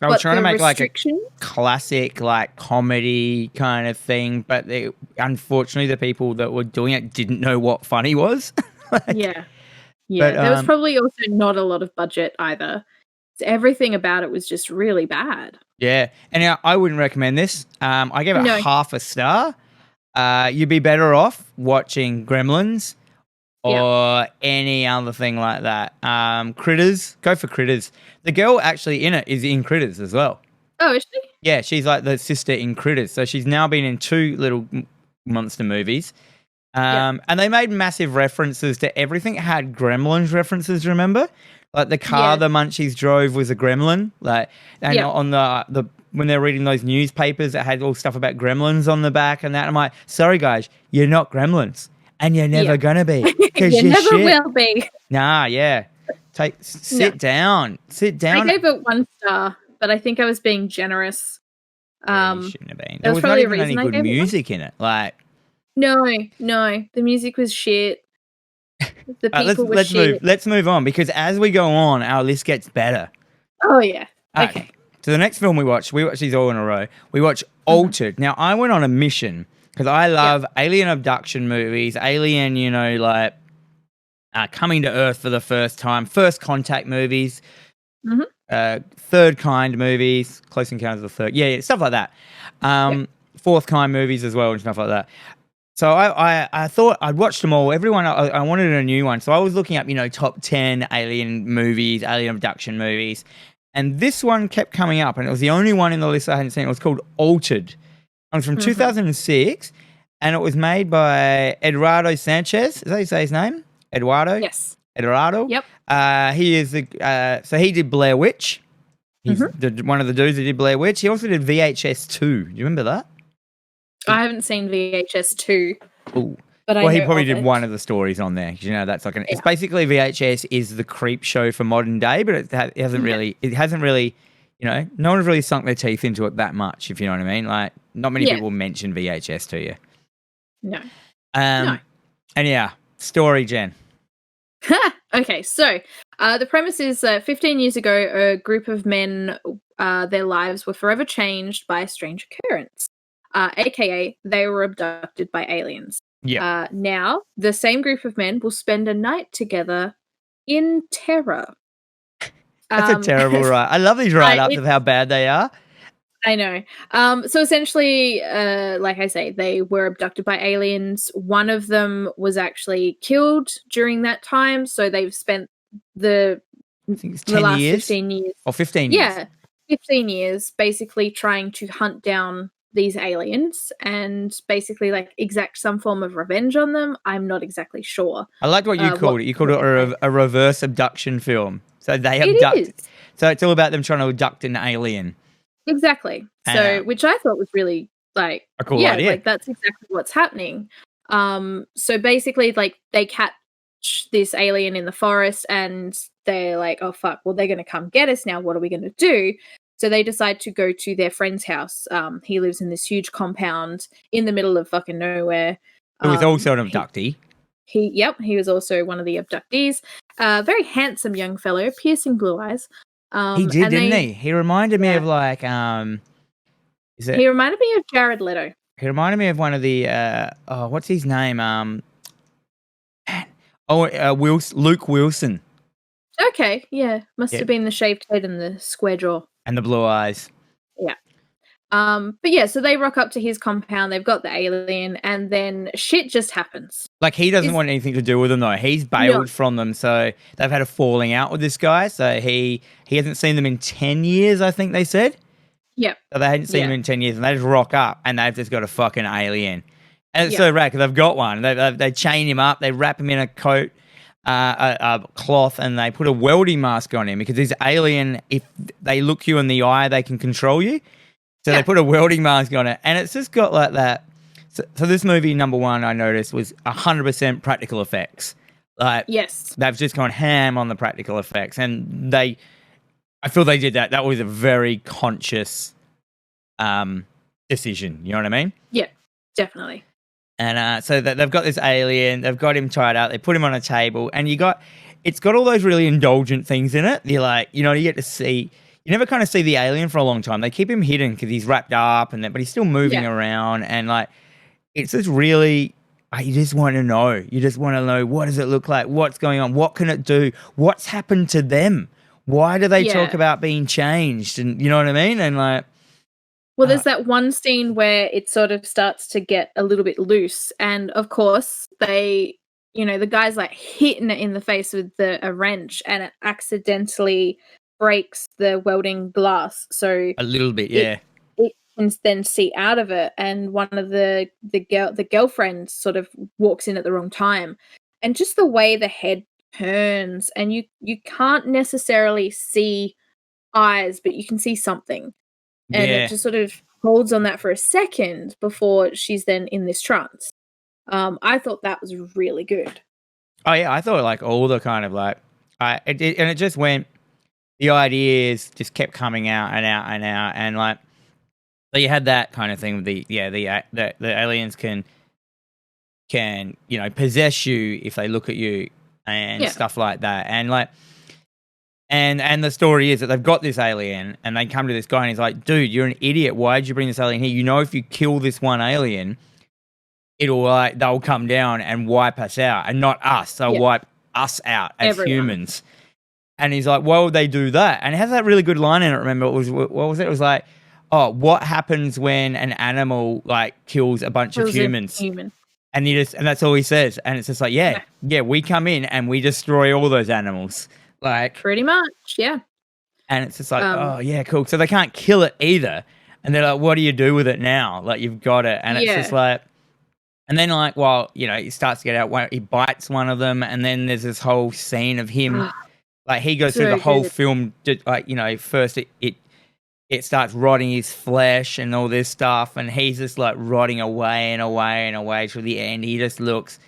S1: I was trying to make like a classic like comedy kind of thing, but unfortunately the people that were doing it didn't know what funny was.
S2: Yeah. But, there was probably also not a lot of budget either. Everything about it was just really bad.
S1: Yeah, and I wouldn't recommend this. I gave it half a star. You'd be better off watching Gremlins or any other thing like that. Critters, go for Critters. The girl actually in it is in Critters as well.
S2: Oh, is she?
S1: Yeah, she's like the sister in Critters. So she's now been in 2 little monster movies. And they made massive references to everything. It had Gremlins references, remember? Like the car the Munchies drove was a gremlin. Like, and on the when they're reading those newspapers, it had all stuff about gremlins on the back and that. I'm like, sorry guys, you're not gremlins, and you're never gonna be.
S2: You never will be.
S1: Nah, sit down.
S2: I gave it 1 star, but I think I was being generous.
S1: You shouldn't have been. There was not even any good music in it. Like,
S2: no, the music was shit. The people were shit.
S1: Let's move on, because as we go on, our list gets better.
S2: Oh, yeah. Okay.
S1: So the next film we watch these all in a row. We watch Altered. Now, I went on a mission because I love alien abduction movies, alien, you know, like coming to Earth for the first time, first contact movies. Third Kind movies, Close Encounters of the Third, stuff like that. Fourth Kind movies as well and stuff like that. So I thought I'd watched them all. Everyone, I wanted a new one. So I was looking up, top 10 alien movies, alien abduction movies. And this one kept coming up, and it was the only one in the list I hadn't seen. It was called Altered. It was from 2006, and it was made by Eduardo Sanchez. Is that how you say his name? Eduardo?
S2: Yes.
S1: Eduardo?
S2: Yep.
S1: He is so he did Blair Witch. He's one of the dudes who did Blair Witch. He also did VHS 2. Do you remember that?
S2: I haven't seen VHS 2.
S1: Ooh.
S2: But
S1: well, he probably did one of the stories on there. That's like it's basically VHS is the creep show for modern day, but it hasn't really, no one's really sunk their teeth into it that much, if you know what I mean. Like, not many people mention VHS to you.
S2: No.
S1: No. And story, Jen.
S2: Okay, so the premise is 15 years ago, a group of men, their lives were forever changed by a strange occurrence, aka they were abducted by aliens.
S1: Yeah.
S2: Now, the same group of men will spend a night together in terror.
S1: That's a terrible write. I love these write-ups of how bad they are.
S2: I know. So essentially, like I say, they were abducted by aliens. One of them was actually killed during that time. So they've spent the last 15 years.
S1: Or 15 years.
S2: Yeah, 15 years basically trying to hunt down these aliens and basically like exact some form of revenge on them. I'm not exactly sure.
S1: I liked what you called it. You called it a reverse abduction film. So they abduct. So it's all about them trying to abduct an alien.
S2: Exactly. So, which I thought was really like
S1: a cool idea.
S2: Like that's exactly what's happening. So basically, like they catch this alien in the forest, and they're like, "Oh fuck! Well, they're going to come get us now. What are we going to do?" So they decide to go to their friend's house. He lives in this huge compound in the middle of fucking nowhere.
S1: Who is also an abductee.
S2: He was also one of the abductees. Very handsome young fellow, piercing blue eyes.
S1: He did, didn't he? He reminded me of like,
S2: He reminded me of Jared Leto.
S1: He reminded me of one of the, what's his name? Luke Wilson.
S2: Okay, yeah. Must have been the shaved head and the square jaw.
S1: And the blue eyes.
S2: Yeah. But yeah, so they rock up to his compound, they've got the alien, and then shit just happens.
S1: Like, he doesn't want anything to do with them, though. He's bailed from them, so they've had a falling out with this guy, so he hasn't seen them in 10 years, I think they said.
S2: Yep.
S1: So they hadn't seen them in 10 years, and they just rock up, and they've just got a fucking alien. And it's so rad, because they've got one. They chain him up, they wrap him in a coat, a cloth, and they put a welding mask on him, because this alien, if they look you in the eye, they can control you. So they put a welding mask on it, and it's just got like that. So this movie, number one, I noticed, was 100% practical effects. Like,
S2: yes,
S1: they've just gone ham on the practical effects, and I feel they did that. That was a very conscious decision. You know what I mean?
S2: Yeah, definitely.
S1: And so they've got this alien, they've got him tied up, they put him on a table, and it's got all those really indulgent things in it. You're like, you get to see. You never kind of see the alien for a long time. They keep him hidden because he's wrapped up, but he's still moving around. And like, it's just really, you just want to know. You just want to know, what does it look like? What's going on? What can it do? What's happened to them? Why do they talk about being changed? And you know what I mean? And like,
S2: well, there's that one scene where it sort of starts to get a little bit loose, and of course the guy's like hitting it in the face with a wrench, and it accidentally breaks the welding glass, so
S1: a little bit, it
S2: can then see out of it, and one of the girlfriend sort of walks in at the wrong time, and just the way the head turns, and you can't necessarily see eyes, but you can see something, and it just sort of holds on that for a second before she's then in this trance. I thought that was really good.
S1: Oh yeah, I thought like all the kind of like, it just went. The ideas just kept coming out and out and out, and like, so you had that kind of thing with the aliens can possess you if they look at you and stuff like that, and like, and the story is that they've got this alien and they come to this guy and he's like, dude, you're an idiot. Why did you bring this alien here? If you kill this one alien, they'll come down and wipe us out, and not us. They'll wipe us out as humans. And he's like, why would they do that? And it has that really good line in it. Remember, it was, what was it? It was like, oh, what happens when an animal like kills a bunch of humans?
S2: Human.
S1: And and that's all he says. And it's just like, yeah, we come in and we destroy all those animals. Like,
S2: pretty much, yeah.
S1: And it's just like, oh yeah, cool. So they can't kill it either. And they're like, what do you do with it now? Like, you've got it. And it's just like, and then like, well, you know, he starts to get out, he bites one of them. And then there's this whole scene of him, like he goes through the whole film, like, you know, first it starts rotting his flesh and all this stuff, and he's just like rotting away and away and away to the end. He just looks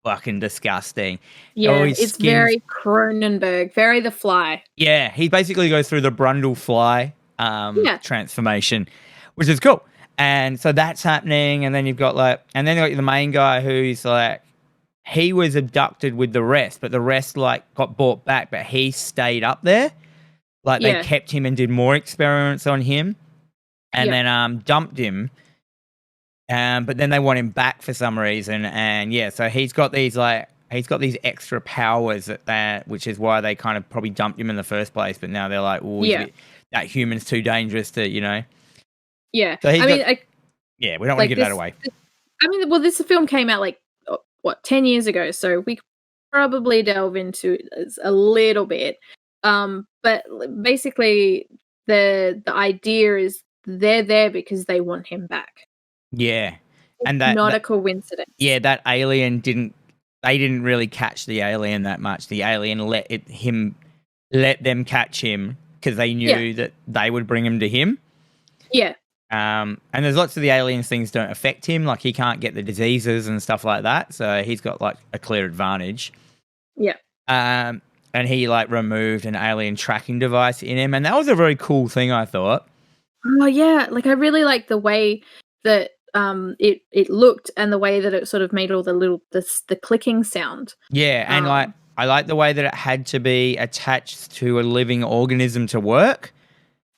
S1: fucking disgusting.
S2: Yeah, it's very Cronenberg, very The Fly.
S1: Yeah, he basically goes through the Brundle Fly transformation, which is cool. And so that's happening, and then you've got like, and then the main guy who's like, he was abducted with the rest, but the rest like got brought back, but he stayed up there. Like they kept him and did more experiments on him, and then dumped him. But then they want him back for some reason, and so he's got these extra powers which is why they kind of probably dumped him in the first place. But now they're like, well, that human's too dangerous to, you know.
S2: Yeah,
S1: so we don't want to give that away.
S2: This film came out like 10 years ago, so we could probably delve into it a little bit. But basically the idea is they're there because they want him back. Yeah. And that's not a coincidence.
S1: Yeah, that alien they didn't really catch the alien that much. The alien let them catch him because they knew that they would bring him to him.
S2: Yeah.
S1: And there's lots of the aliens things don't affect him, like he can't get the diseases and stuff like that. So he's got like a clear advantage.
S2: Yeah.
S1: And he like removed an alien tracking device in him, and that was a very cool thing, I thought.
S2: Oh yeah, like I really liked the way that it looked and the way that it sort of made all the clicking sound.
S1: Yeah, and like I like the way that it had to be attached to a living organism to work.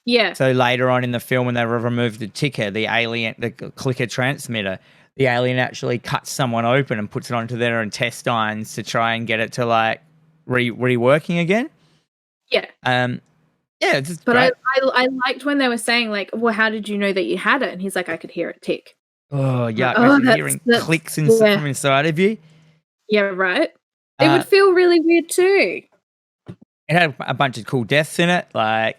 S2: Yeah.
S1: So later on in the film, when they removed the ticker, the clicker transmitter, the alien actually cuts someone open and puts it onto their intestines to try and get it to like reworking again.
S2: Yeah.
S1: It's
S2: but
S1: great.
S2: I liked when they were saying like, well, how did you know that you had it? And he's like, I could hear it tick.
S1: Oh yeah, hearing clicks from inside of you.
S2: Yeah, right. It would feel really weird too.
S1: It had a bunch of cool deaths in it, like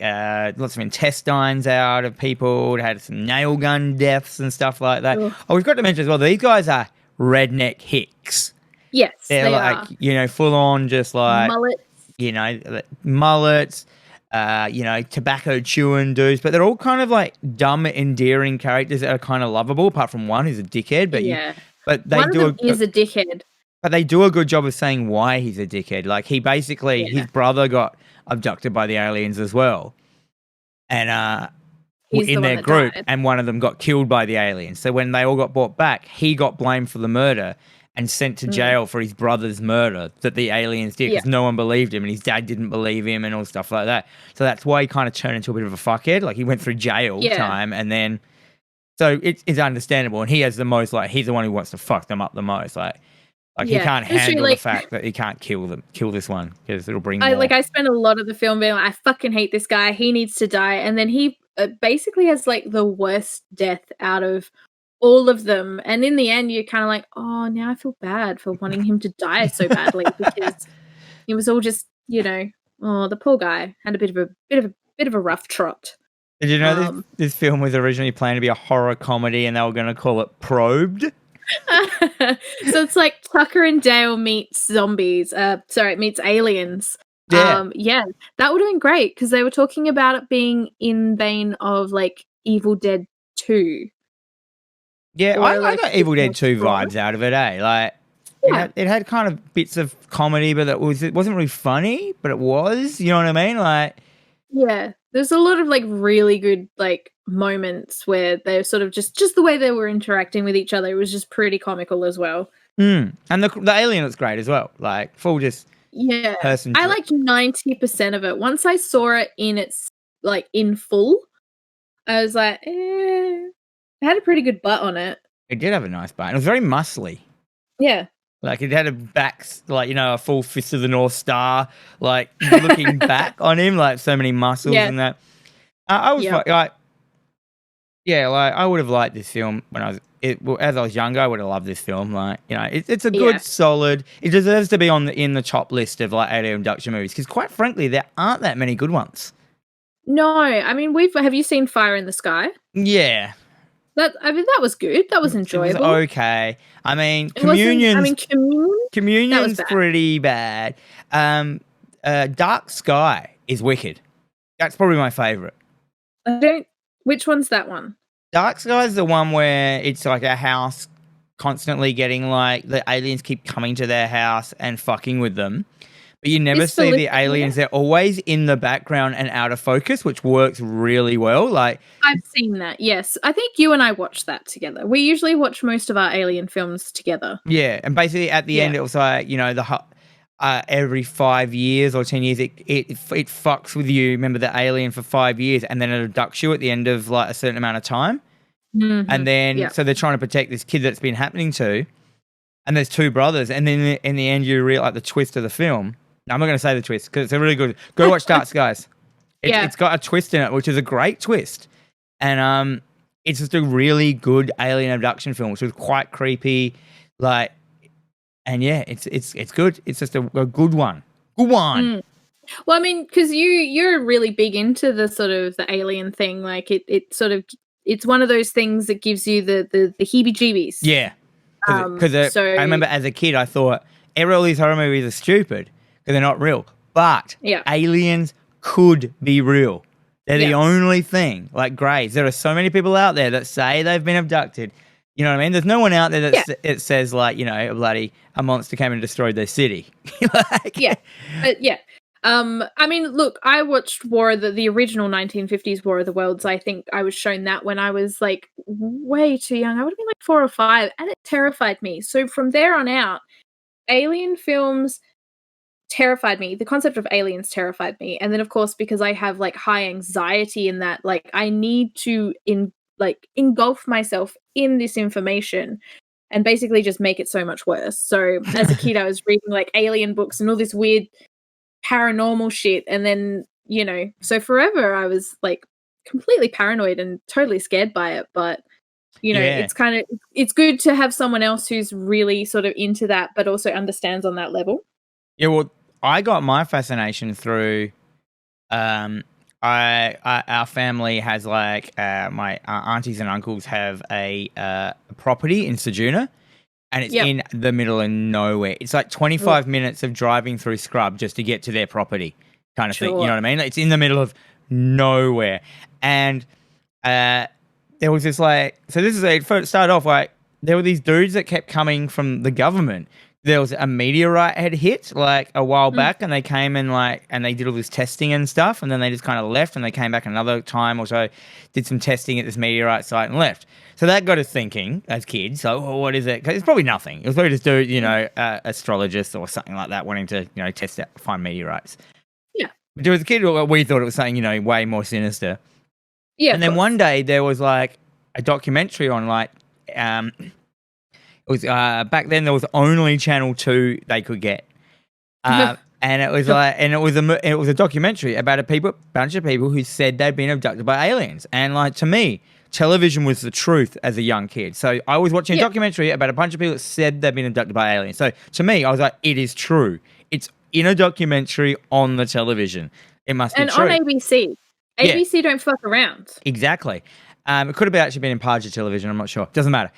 S1: lots of intestines out of people. It had some nail gun deaths and stuff like that. Ugh. Oh, we've got to mention as well, these guys are redneck hicks.
S2: Yes,
S1: they're like
S2: are.
S1: You know, full on, just like
S2: mullets.
S1: You know, mullets. You know, tobacco chewing dudes, but they're all kind of like dumb, endearing characters that are kind of lovable. Apart from one who's a dickhead, but
S2: one of them is a dickhead.
S1: But they do a good job of saying why he's a dickhead. Like he basically, his brother got abducted by the aliens as well, and in their group, and one of them got killed by the aliens. So when they all got brought back, he got blamed for the murder and sent to jail for his brother's murder that the aliens did because no one believed him and his dad didn't believe him and all stuff like that. So that's why he kind of turned into a bit of a fuckhead. Like he went through jail time and then, so it's understandable. And he has the most, like, he's the one who wants to fuck them up the most. Like he can't handle the fact that he can't kill this one because it'll bring more.
S2: I spent a lot of the film being like, I fucking hate this guy. He needs to die. And then he basically has like the worst death out of all of them, and in the end you're kind of like, oh, now I feel bad for wanting him to die so badly because it was all just, you know, oh, the poor guy had a bit of a rough trot.
S1: Did you know this film was originally planned to be a horror comedy and they were going to call it Probed?
S2: So it's like Tucker and Dale meets zombies. Meets aliens.
S1: Yeah.
S2: That would have been great because they were talking about it being in vein of like Evil Dead 2.
S1: Yeah, I got Evil Dead 2 vibes out of it, eh? Like, it had kind of bits of comedy, but it wasn't really funny, but it was, you know what I mean? Like,
S2: yeah, there's a lot of like really good like moments where they're sort of just the way they were interacting with each other. It was just pretty comical as well.
S1: And the alien looks great as well. Like full just person.
S2: I liked 90% of it. Once I saw it in full, I was like, It had a pretty good butt on it.
S1: It did have a nice butt. It was very muscly.
S2: Yeah.
S1: Like it had a back, like a full fist of the North Star, like looking back on him, like so many muscles
S2: Yeah.
S1: and that. I was
S2: Yep.
S1: like, like I would have liked this film when as I was younger. I would have loved this film. Like it's a good, solid. It deserves to be in the top list of like alien abduction movies because, quite frankly, there aren't that many good ones.
S2: No, I mean, have you seen Fire in the Sky?
S1: Yeah.
S2: That was good. That was enjoyable.
S1: It was okay. I mean,
S2: Communion?
S1: Communion's
S2: bad.
S1: pretty bad. Dark Sky is wicked. That's probably my favorite.
S2: Which one's that one?
S1: Dark Sky is the one where it's like a house constantly getting like the aliens keep coming to their house and fucking with them. But you never see the aliens. They're always in the background and out of focus, which works really well. Like
S2: I've seen that, yes. I think you and I watched that together. We usually watch most of our alien films together.
S1: Yeah, and basically at the end it was like, every 5 years or 10 years it fucks with you, remember the alien for 5 years, and then it abducts you at the end of like a certain amount of time.
S2: Mm-hmm.
S1: And then so they're trying to protect this kid that's been happening to, and there's two brothers, and then in the end you realize like the twist of the film. No, I'm not going to say the twist because it's a really good. Go watch Dark Skies. It's got a twist in it, which is a great twist, and it's just a really good alien abduction film, which was quite creepy, like, and yeah, it's good. It's just a good one. Good one.
S2: Mm. Well, I mean, because you're really big into the sort of the alien thing, like it's one of those things that gives you the heebie-jeebies.
S1: Yeah, because I remember as a kid I thought all these horror movies are stupid. They're not real, but aliens could be real. They're the only thing, like Greys. There are so many people out there that say they've been abducted. You know what I mean? There's no one out there that it says like, a monster came and destroyed their city.
S2: I mean, look, I watched the original 1950s War of the Worlds. I think I was shown that when I was like way too young. I would have been like 4 or 5, and it terrified me. So from there on out, alien films terrified me. The concept of aliens terrified me. And then of course, because I have like high anxiety in that, like I need to engulf myself in this information and basically just make it so much worse. So as a kid I was reading like alien books and all this weird paranormal shit, and then so forever I was like completely paranoid and totally scared by it. But it's good to have someone else who's really sort of into that but also understands on that level.
S1: Yeah, well, I got my fascination through. Our family has like my aunties and uncles have a property in Ceduna, and it's in the middle of nowhere. It's like 25 minutes of driving through scrub just to get to their property, kind of thing. You know what I mean? It's in the middle of nowhere, and there was this like. So this is it started off like there were these dudes that kept coming from the government. There was a meteorite had hit like a while back, and they came and they did all this testing and stuff, and then they just kind of left, and they came back another time or so, did some testing at this meteorite site and left. So that got us thinking as kids. So what is it? 'Cause it's probably nothing. It was probably just astrologists or something like that wanting to test out, find meteorites. Yeah. But as a kid, we thought it was something way more sinister. Yeah. And then one day there was like a documentary on like. It was back then. There was only Channel 2 they could get, and it was it was a documentary about a bunch of people who said they'd been abducted by aliens. And like to me, television was the truth as a young kid. So I was watching a documentary about a bunch of people that said they'd been abducted by aliens. So to me, I was like, it is true. It's in a documentary on the television. It must be true.
S2: And on ABC. ABC don't fuck around.
S1: Exactly. It could have actually been in Parger television. I'm not sure. Doesn't matter.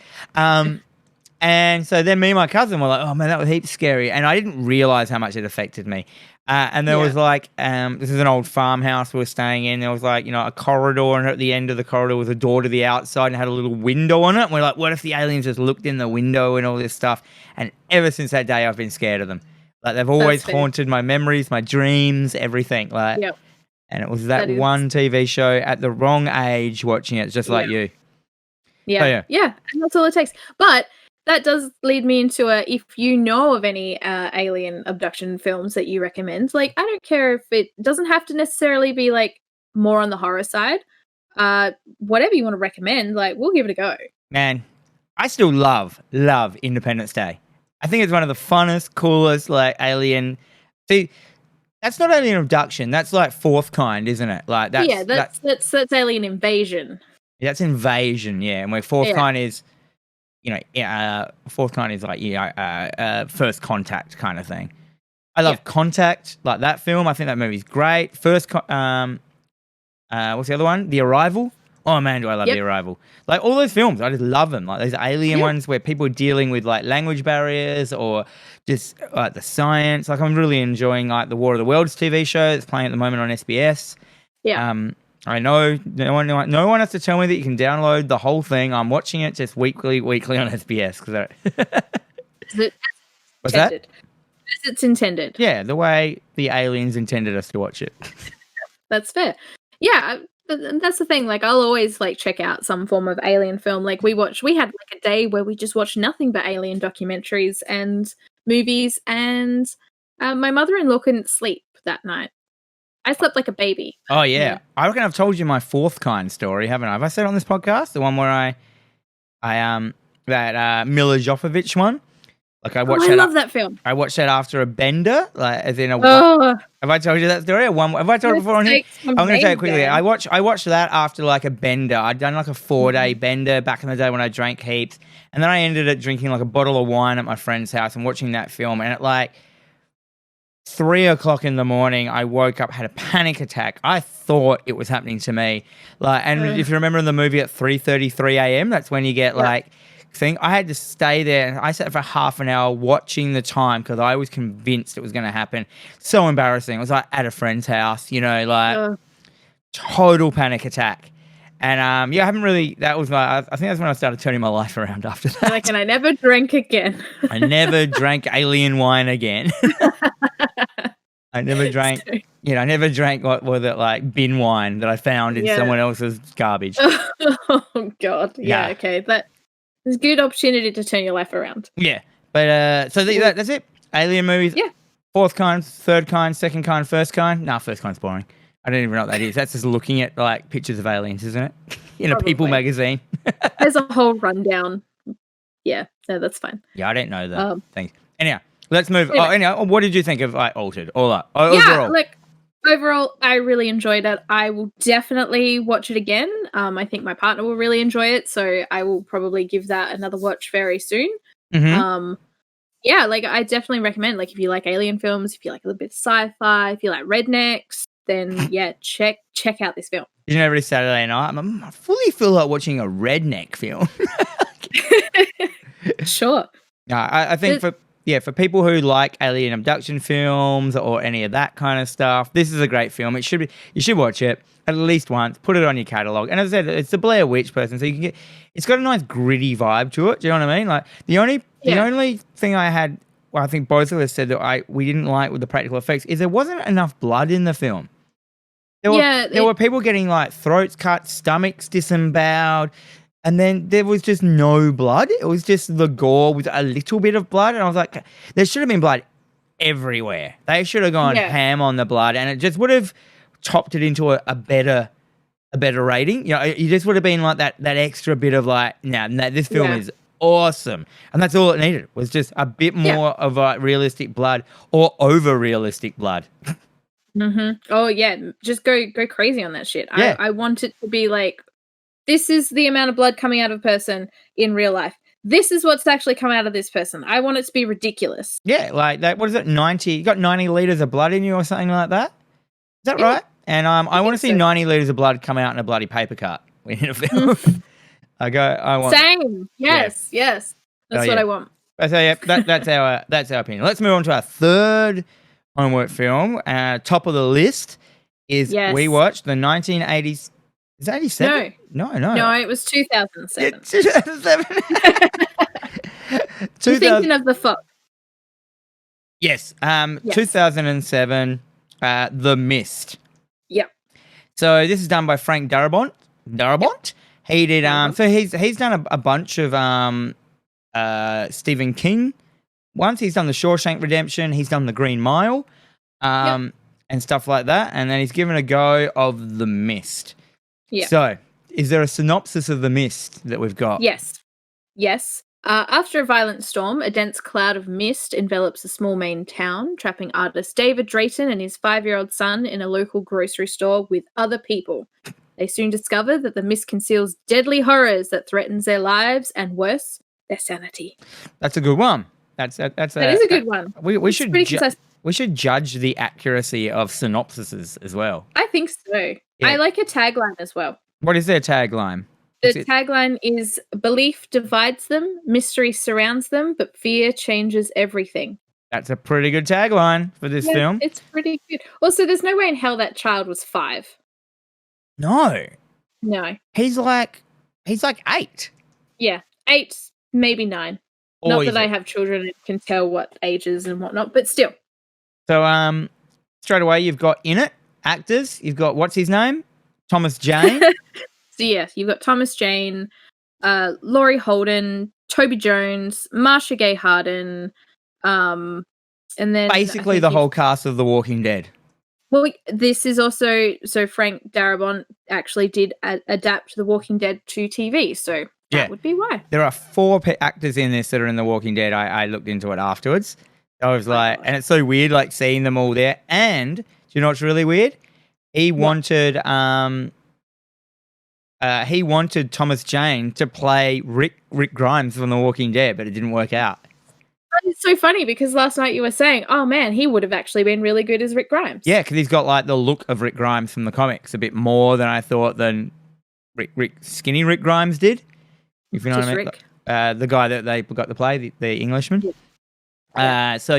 S1: And so then me and my cousin were like, oh, man, that was heaps scary. And I didn't realize how much it affected me. And there was like, this is an old farmhouse we were staying in. There was like, a corridor, and at the end of the corridor was a door to the outside and had a little window on it. And we're like, what if the aliens just looked in the window and all this stuff? And ever since that day, I've been scared of them. Like they've always haunted my memories, my dreams, everything. Like, and it was that one TV show at the wrong age watching it, just like you.
S2: Yeah. And that's all it takes. But that does lead me into if you know of any alien abduction films that you recommend. Like, I don't care if it doesn't have to necessarily be like more on the horror side. Whatever you want to recommend, like we'll give it a go.
S1: Man, I still love Independence Day. I think it's one of the funnest, coolest, like, alien. See, that's not alien abduction. That's like Fourth Kind, isn't it? Like
S2: that's alien invasion.
S1: That's invasion, yeah. And where Fourth Kind is, Fourth Kind is like First Contact kind of thing. I love Contact, like that film. I think that movie's great. What's the other one? The Arrival. Oh man, do I love The Arrival! Like all those films, I just love them. Like those alien ones where people are dealing with like language barriers or just like the science. Like I'm really enjoying like the War of the Worlds TV show that's playing at the moment on SBS.
S2: Yeah.
S1: I know no one has to tell me that you can download the whole thing. I'm watching it just weekly on SBS because what's that?
S2: As it's intended.
S1: Yeah, the way the aliens intended us to watch it.
S2: That's fair. Yeah. That's the thing. Like, I'll always like check out some form of alien film. Like, we had like a day where we just watched nothing but alien documentaries and movies, and my mother-in-law couldn't sleep that night. I slept like a baby.
S1: Oh yeah, I reckon I've told you my Fourth Kind story, haven't I? Have I said it on this podcast? The one where that Mila Jovovich one. Like I watched.
S2: I love that film.
S1: I watched that after a bender, like as in a. Have I told you that story? Have I told it before on here? I'm going to tell it quickly. I watched that after like a bender. I'd done like a 4-day bender back in the day when I drank heaps, and then I ended up drinking like a bottle of wine at my friend's house and watching that film. And at like 3:00 in the morning, I woke up, had a panic attack. I thought it was happening to me. Like, and if you remember in the movie at 3:33 a.m., that's when you get like. Thing. I had to stay there and I sat for half an hour watching the time because I was convinced it was going to happen. So embarrassing. It was like at a friend's house, total panic attack. And I haven't really, that was I think that's when I started turning my life around after that.
S2: Like, and I never drank again.
S1: I never drank alien wine again. I never drank, I never drank, what was it, like bin wine that I found in someone else's garbage.
S2: Oh, God. Yeah, okay. It's a good opportunity to turn your life around.
S1: Yeah. But so that's it. Alien movies.
S2: Yeah.
S1: Fourth Kind, Third Kind, Second Kind, First Kind. Nah, First Kind's boring. I don't even know what that is. That's just looking at like pictures of aliens, isn't it? In a People magazine.
S2: There's a whole rundown. Yeah, no, that's fine.
S1: Yeah, I didn't know that. Thanks. Anyhow, let's move. What did you think of Altered? All up.
S2: Overall. Overall, I really enjoyed it. I will definitely watch it again. I think my partner will really enjoy it, so I will probably give that another watch very soon.
S1: Mm-hmm.
S2: I definitely recommend, like, if you like alien films, if you like a little bit of sci-fi, if you like rednecks, then check out this film.
S1: Every Saturday night, I fully feel like watching a redneck film.
S2: Sure.
S1: I think for people who like alien abduction films or any of that kind of stuff, this is a great film. You should watch it at least once. Put it on your catalog. And as I said, it's the Blair Witch person, so you can it's got a nice gritty vibe to it. Do you know what I mean? Like the only thing I had, well, I think both of us said that we didn't like with the practical effects is there wasn't enough blood in the film. There were people getting like throats cut, stomachs disemboweled. And then there was just no blood. It was just the gore with a little bit of blood. And I was like, there should have been blood everywhere. They should have gone ham on the blood. And it just would have topped it into a better rating. You just would have been like that extra bit of like, this film is awesome. And that's all it needed was just a bit more of a realistic blood or over-realistic blood.
S2: Mm-hmm. Oh, yeah. Just go crazy on that shit. Yeah. I want it to be like, this is the amount of blood coming out of a person in real life. This is what's actually come out of this person. I want it to be ridiculous. Yeah,
S1: like that. What is it? 90? You got 90 liters of blood in you or something like that? Is that right? And I want to see 90 liters of blood come out in a bloody paper cut in a film. I want.
S2: Same. Yes. That's what I want.
S1: So that's our opinion. Let's move on to our third homework film. Top of the list is we watched the 1980s. Is that 87? No.
S2: No, it was 2007.
S1: 2007.
S2: You're thinking of The Fog.
S1: Yes. 2007, The Mist.
S2: Yep.
S1: So this is done by Frank Darabont. Yep. He did so he's done a bunch of Stephen King ones. He's done The Shawshank Redemption, he's done The Green Mile, and stuff like that. And then he's given a go of The Mist. Yeah. So, is there a synopsis of The Mist that we've got?
S2: Yes. After a violent storm, a dense cloud of mist envelops a small Maine town, trapping artist David Drayton and his 5-year-old son in a local grocery store with other people. They soon discover that the mist conceals deadly horrors that threatens their lives and, worse, their sanity.
S1: That's a good one. That is
S2: a good one.
S1: We should judge the accuracy of synopsises as well.
S2: I think so. Yeah. I like a tagline as well.
S1: What is their tagline?
S2: The tagline is, belief divides them, mystery surrounds them, but fear changes everything.
S1: That's a pretty good tagline for this film.
S2: It's pretty good. Also, there's no way in hell that child was 5.
S1: No. He's like 8.
S2: Yeah, 8, maybe 9. Not that I have children and can tell what ages and whatnot, but still.
S1: So, straight away, you've got in it actors. You've got, what's his name? Thomas Jane.
S2: So, yeah, you've got Thomas Jane, Laurie Holden, Toby Jones, Marsha Gay Harden, and then...
S1: Basically the whole cast of The Walking Dead.
S2: Well, this is also... So, Frank Darabont actually did adapt The Walking Dead to TV, so that would be why.
S1: There are 4 actors in this that are in The Walking Dead. I looked into it afterwards. I was like... And it's so weird, like, seeing them all there. And, do you know what's really weird? He wanted Thomas Jane to play Rick Grimes from The Walking Dead, but it didn't work out.
S2: It's so funny because last night you were saying, oh man, he would have actually been really good as Rick Grimes.
S1: Yeah, because he's got like the look of Rick Grimes from the comics, a bit more than I thought than skinny Rick Grimes did. If you know what I mean.
S2: Rick.
S1: The guy that they got to play, the Englishman.
S2: Yeah.
S1: So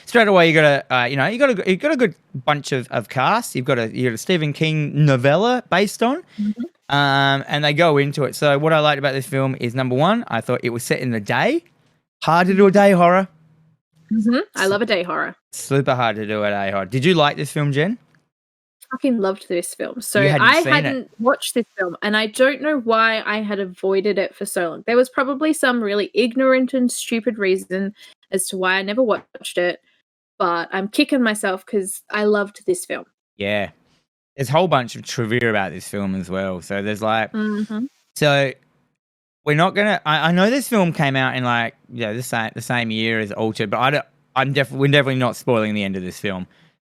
S1: straight away you got a good bunch of cast. You got a Stephen King novella based on.
S2: Mm-hmm.
S1: And they go into it. So what I liked about this film is, number one, I thought it was set in the day. Hard to do a day horror.
S2: Mm-hmm. I love a day horror.
S1: Super hard to do a day horror. Did you like this film, Jen?
S2: I fucking loved this film. So I hadn't watched this film, and I don't know why I had avoided it for so long. There was probably some really ignorant and stupid reason as to why I never watched it, but I'm kicking myself because I loved this film.
S1: Yeah. There's a whole bunch of trivia about this film as well. So there's like, so we're not gonna. I know this film came out in like the same year as Altered, but we're definitely not spoiling the end of this film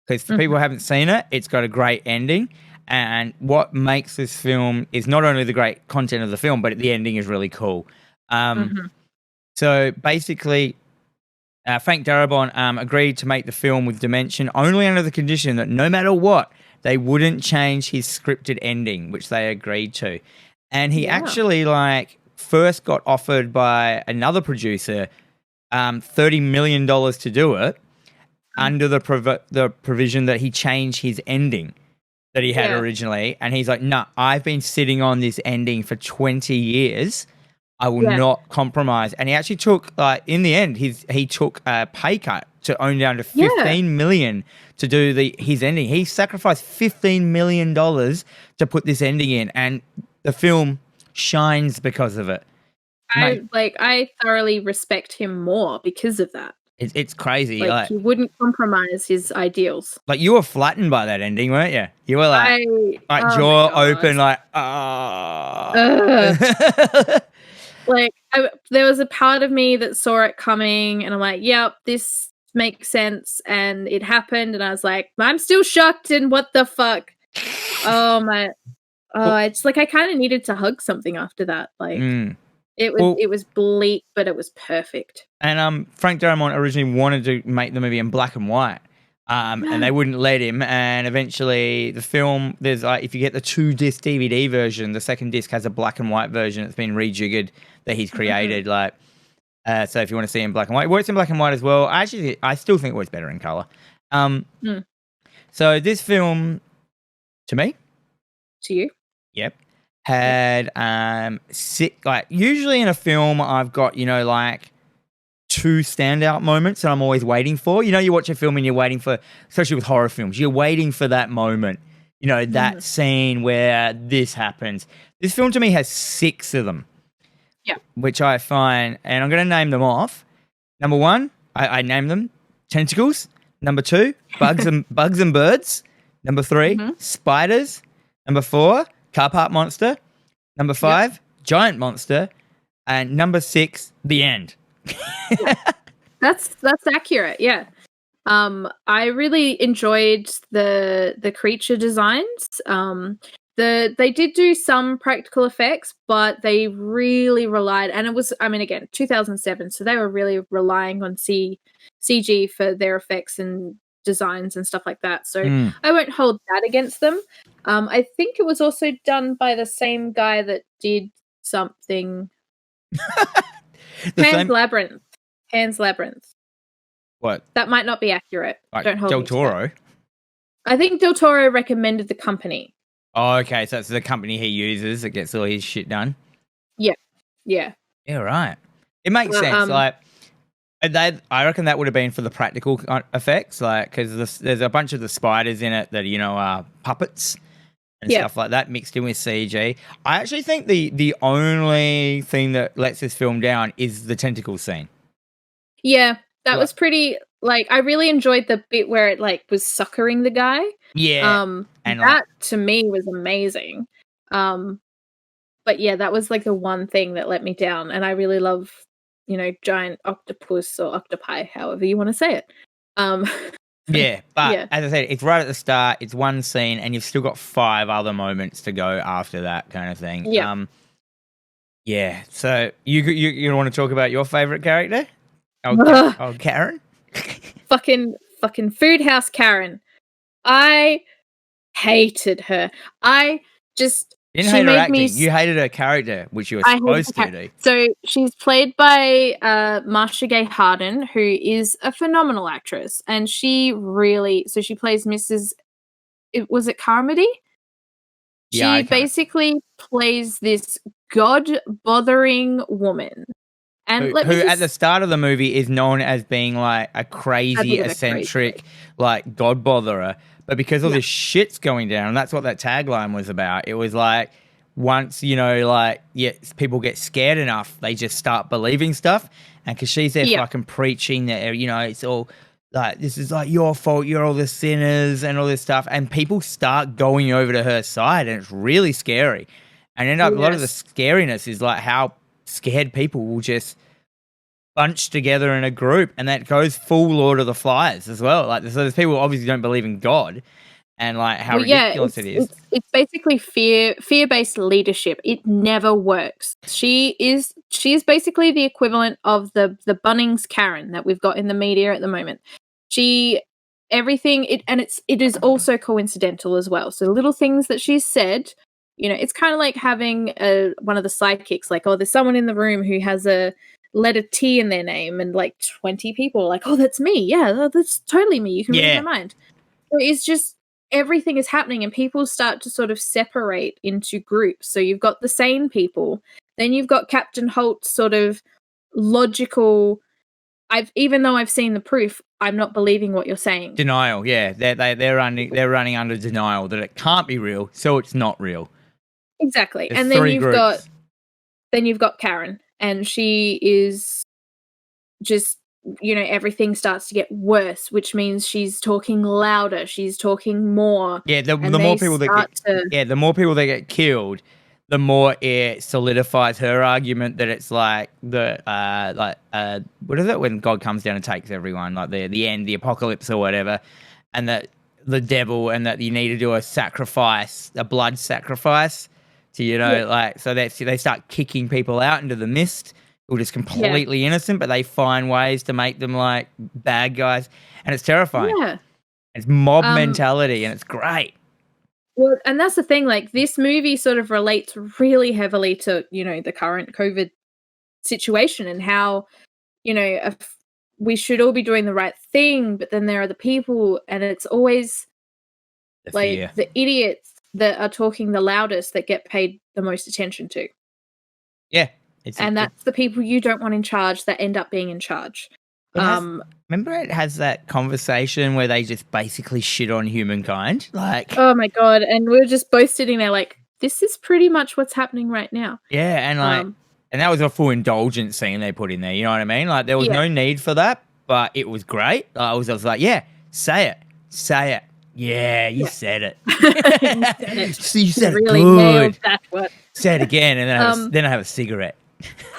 S1: because for people who haven't seen it, it's got a great ending. And what makes this film is not only the great content of the film, but the ending is really cool. So basically, Frank Darabont agreed to make the film with Dimension only under the condition that no matter what, they wouldn't change his scripted ending, which they agreed to. And he actually first got offered by another producer $30 million to do it under the provision that he change his ending that he had originally. And he's like, no, I've been sitting on this ending for 20 years. I will not compromise. And he actually took, in the end, he took a pay cut to own down to $15 million to do his ending. He sacrificed $15 million to put this ending in, and the film shines because of it.
S2: I thoroughly respect him more because of that.
S1: It's crazy.
S2: He wouldn't compromise his ideals.
S1: Like, you were flattened by that ending, weren't you? You were jaw open,
S2: there was a part of me that saw it coming, and I'm like, yep, this makes sense, and it happened, and I was like, I'm still shocked, and what the fuck? It's like I kind of needed to hug something after that. It was bleak, but it was perfect. And
S1: Frank Darabont originally wanted to make the movie in black and white, and they wouldn't let him. And eventually, the film, there's if you get the 2-disc DVD version, the second disc has a black and white version. It's been rejiggered that he's created. So if you want to see it in black and white, it works in black and white as well. I still think it works better in color. So this film, to me,
S2: to you,
S1: had usually in a film I've got two standout moments that I'm always waiting for. You watch a film and you're waiting for, especially with horror films, you're waiting for that moment. That scene where this happens. This film to me has 6 of them.
S2: Yeah.
S1: Which I find, and I'm going to name them off. Number 1, I name them tentacles. Number 2, bugs and birds. Number 3, spiders. Number 4, car park monster. Number 5, giant monster. And number 6, the end.
S2: That's accurate. Yeah. I really enjoyed the creature designs. They did do some practical effects, but they really relied, and it was, I mean, again, 2007, so they were really relying on CG for their effects and designs and stuff like that. So I won't hold that against them. I think it was also done by the same guy that did something. Pan's Labyrinth.
S1: What?
S2: That might not be accurate.
S1: Like
S2: Don't hold
S1: Del
S2: me to
S1: Toro?
S2: that. I think Del Toro recommended the company.
S1: Oh, okay. So it's the company he uses that gets all his shit done.
S2: Yeah. Yeah.
S1: Yeah, right. It makes sense. Like, I reckon that would have been for the practical effects, like, because there's a bunch of the spiders in it that, you know, are puppets and stuff like that mixed in with CG. I actually think the only thing that lets this film down is the tentacle scene.
S2: Yeah, that was pretty. Like, I really enjoyed the bit where it like was suckering the guy.
S1: Yeah,
S2: and that to me was amazing. But yeah, that was like the one thing that let me down. And I really love, you know, giant octopus or octopi, however you want to say it.
S1: Yeah, but as I said, it's right at the start. It's one scene, and you've still got 5 other moments to go after that kind of thing.
S2: Yeah.
S1: Yeah. So you want to talk about your favorite character? Oh, Karen.
S2: fucking Food House Karen. I hated her.
S1: You didn't hate her acting. You hated her character, which you were supposed to do.
S2: So she's played by Marcia Gay Harden, who is a phenomenal actress, and she plays Mrs. Was it Carmody?
S1: Yeah,
S2: she basically plays this god-bothering woman. And
S1: who at the start of the movie is known as being like a crazy, eccentric, like god botherer. But because all this shit's going down, and that's what that tagline was about. It was like, once, you know, like, people get scared enough, they just start believing stuff. And because she's there fucking preaching that, you know, it's all like, this is like your fault, you're all the sinners and all this stuff. And people start going over to her side, and it's really scary. And a lot of the scariness is like how scared people will just bunch together in a group, and that goes full Lord of the Flies as well. Like, so there's people who obviously don't believe in God, and like how ridiculous it is.
S2: It's basically fear-based leadership. It never works. She is basically the equivalent of the Bunnings Karen that we've got in the media at the moment. It is also coincidental as well. So little things that she's said. You know, it's kind of like having one of the sidekicks, like, oh, there's someone in the room who has a letter T in their name, and like 20 people are like, oh, that's me. Yeah, that's totally me. You can read my mind. So it's just, everything is happening, and people start to sort of separate into groups. So you've got the sane people, then you've got Captain Holt's sort of logical, even though I've seen the proof, I'm not believing what you're saying.
S1: Denial, yeah. They're running under denial that it can't be real, so it's not real.
S2: Exactly.
S1: There's
S2: and then you've got Karen, and she is just, you know, everything starts to get worse, which means she's talking louder, she's talking more.
S1: Yeah, the more people that get killed, the more it solidifies her argument that it's like what is it when God comes down and takes everyone, like the end, the apocalypse or whatever, and that the devil, and that you need to do a sacrifice, a blood sacrifice to, you know, like, so they start kicking people out into the mist who are just completely innocent, but they find ways to make them like bad guys, and it's terrifying. Yeah, it's mob mentality, and it's great.
S2: Well, and that's the thing, like, this movie sort of relates really heavily to, you know, the current COVID situation, and how, you know, we should all be doing the right thing, but then there are the people, and it's always like the idiots that are talking the loudest that get paid the most attention to.
S1: Yeah.
S2: That's the people you don't want in charge that end up being in charge.
S1: Remember, it has that conversation where they just basically shit on humankind. Like,
S2: oh my God. And we're just both sitting there like, this is pretty much what's happening right now.
S1: Yeah. And like, and that was a full indulgence scene they put in there. You know what I mean? Like, there was no need for that, but it was great. I was like, yeah, say it. Yeah, you said it.
S2: You said it. You said really it good. Nailed that one.
S1: Say it again, and then I have a cigarette.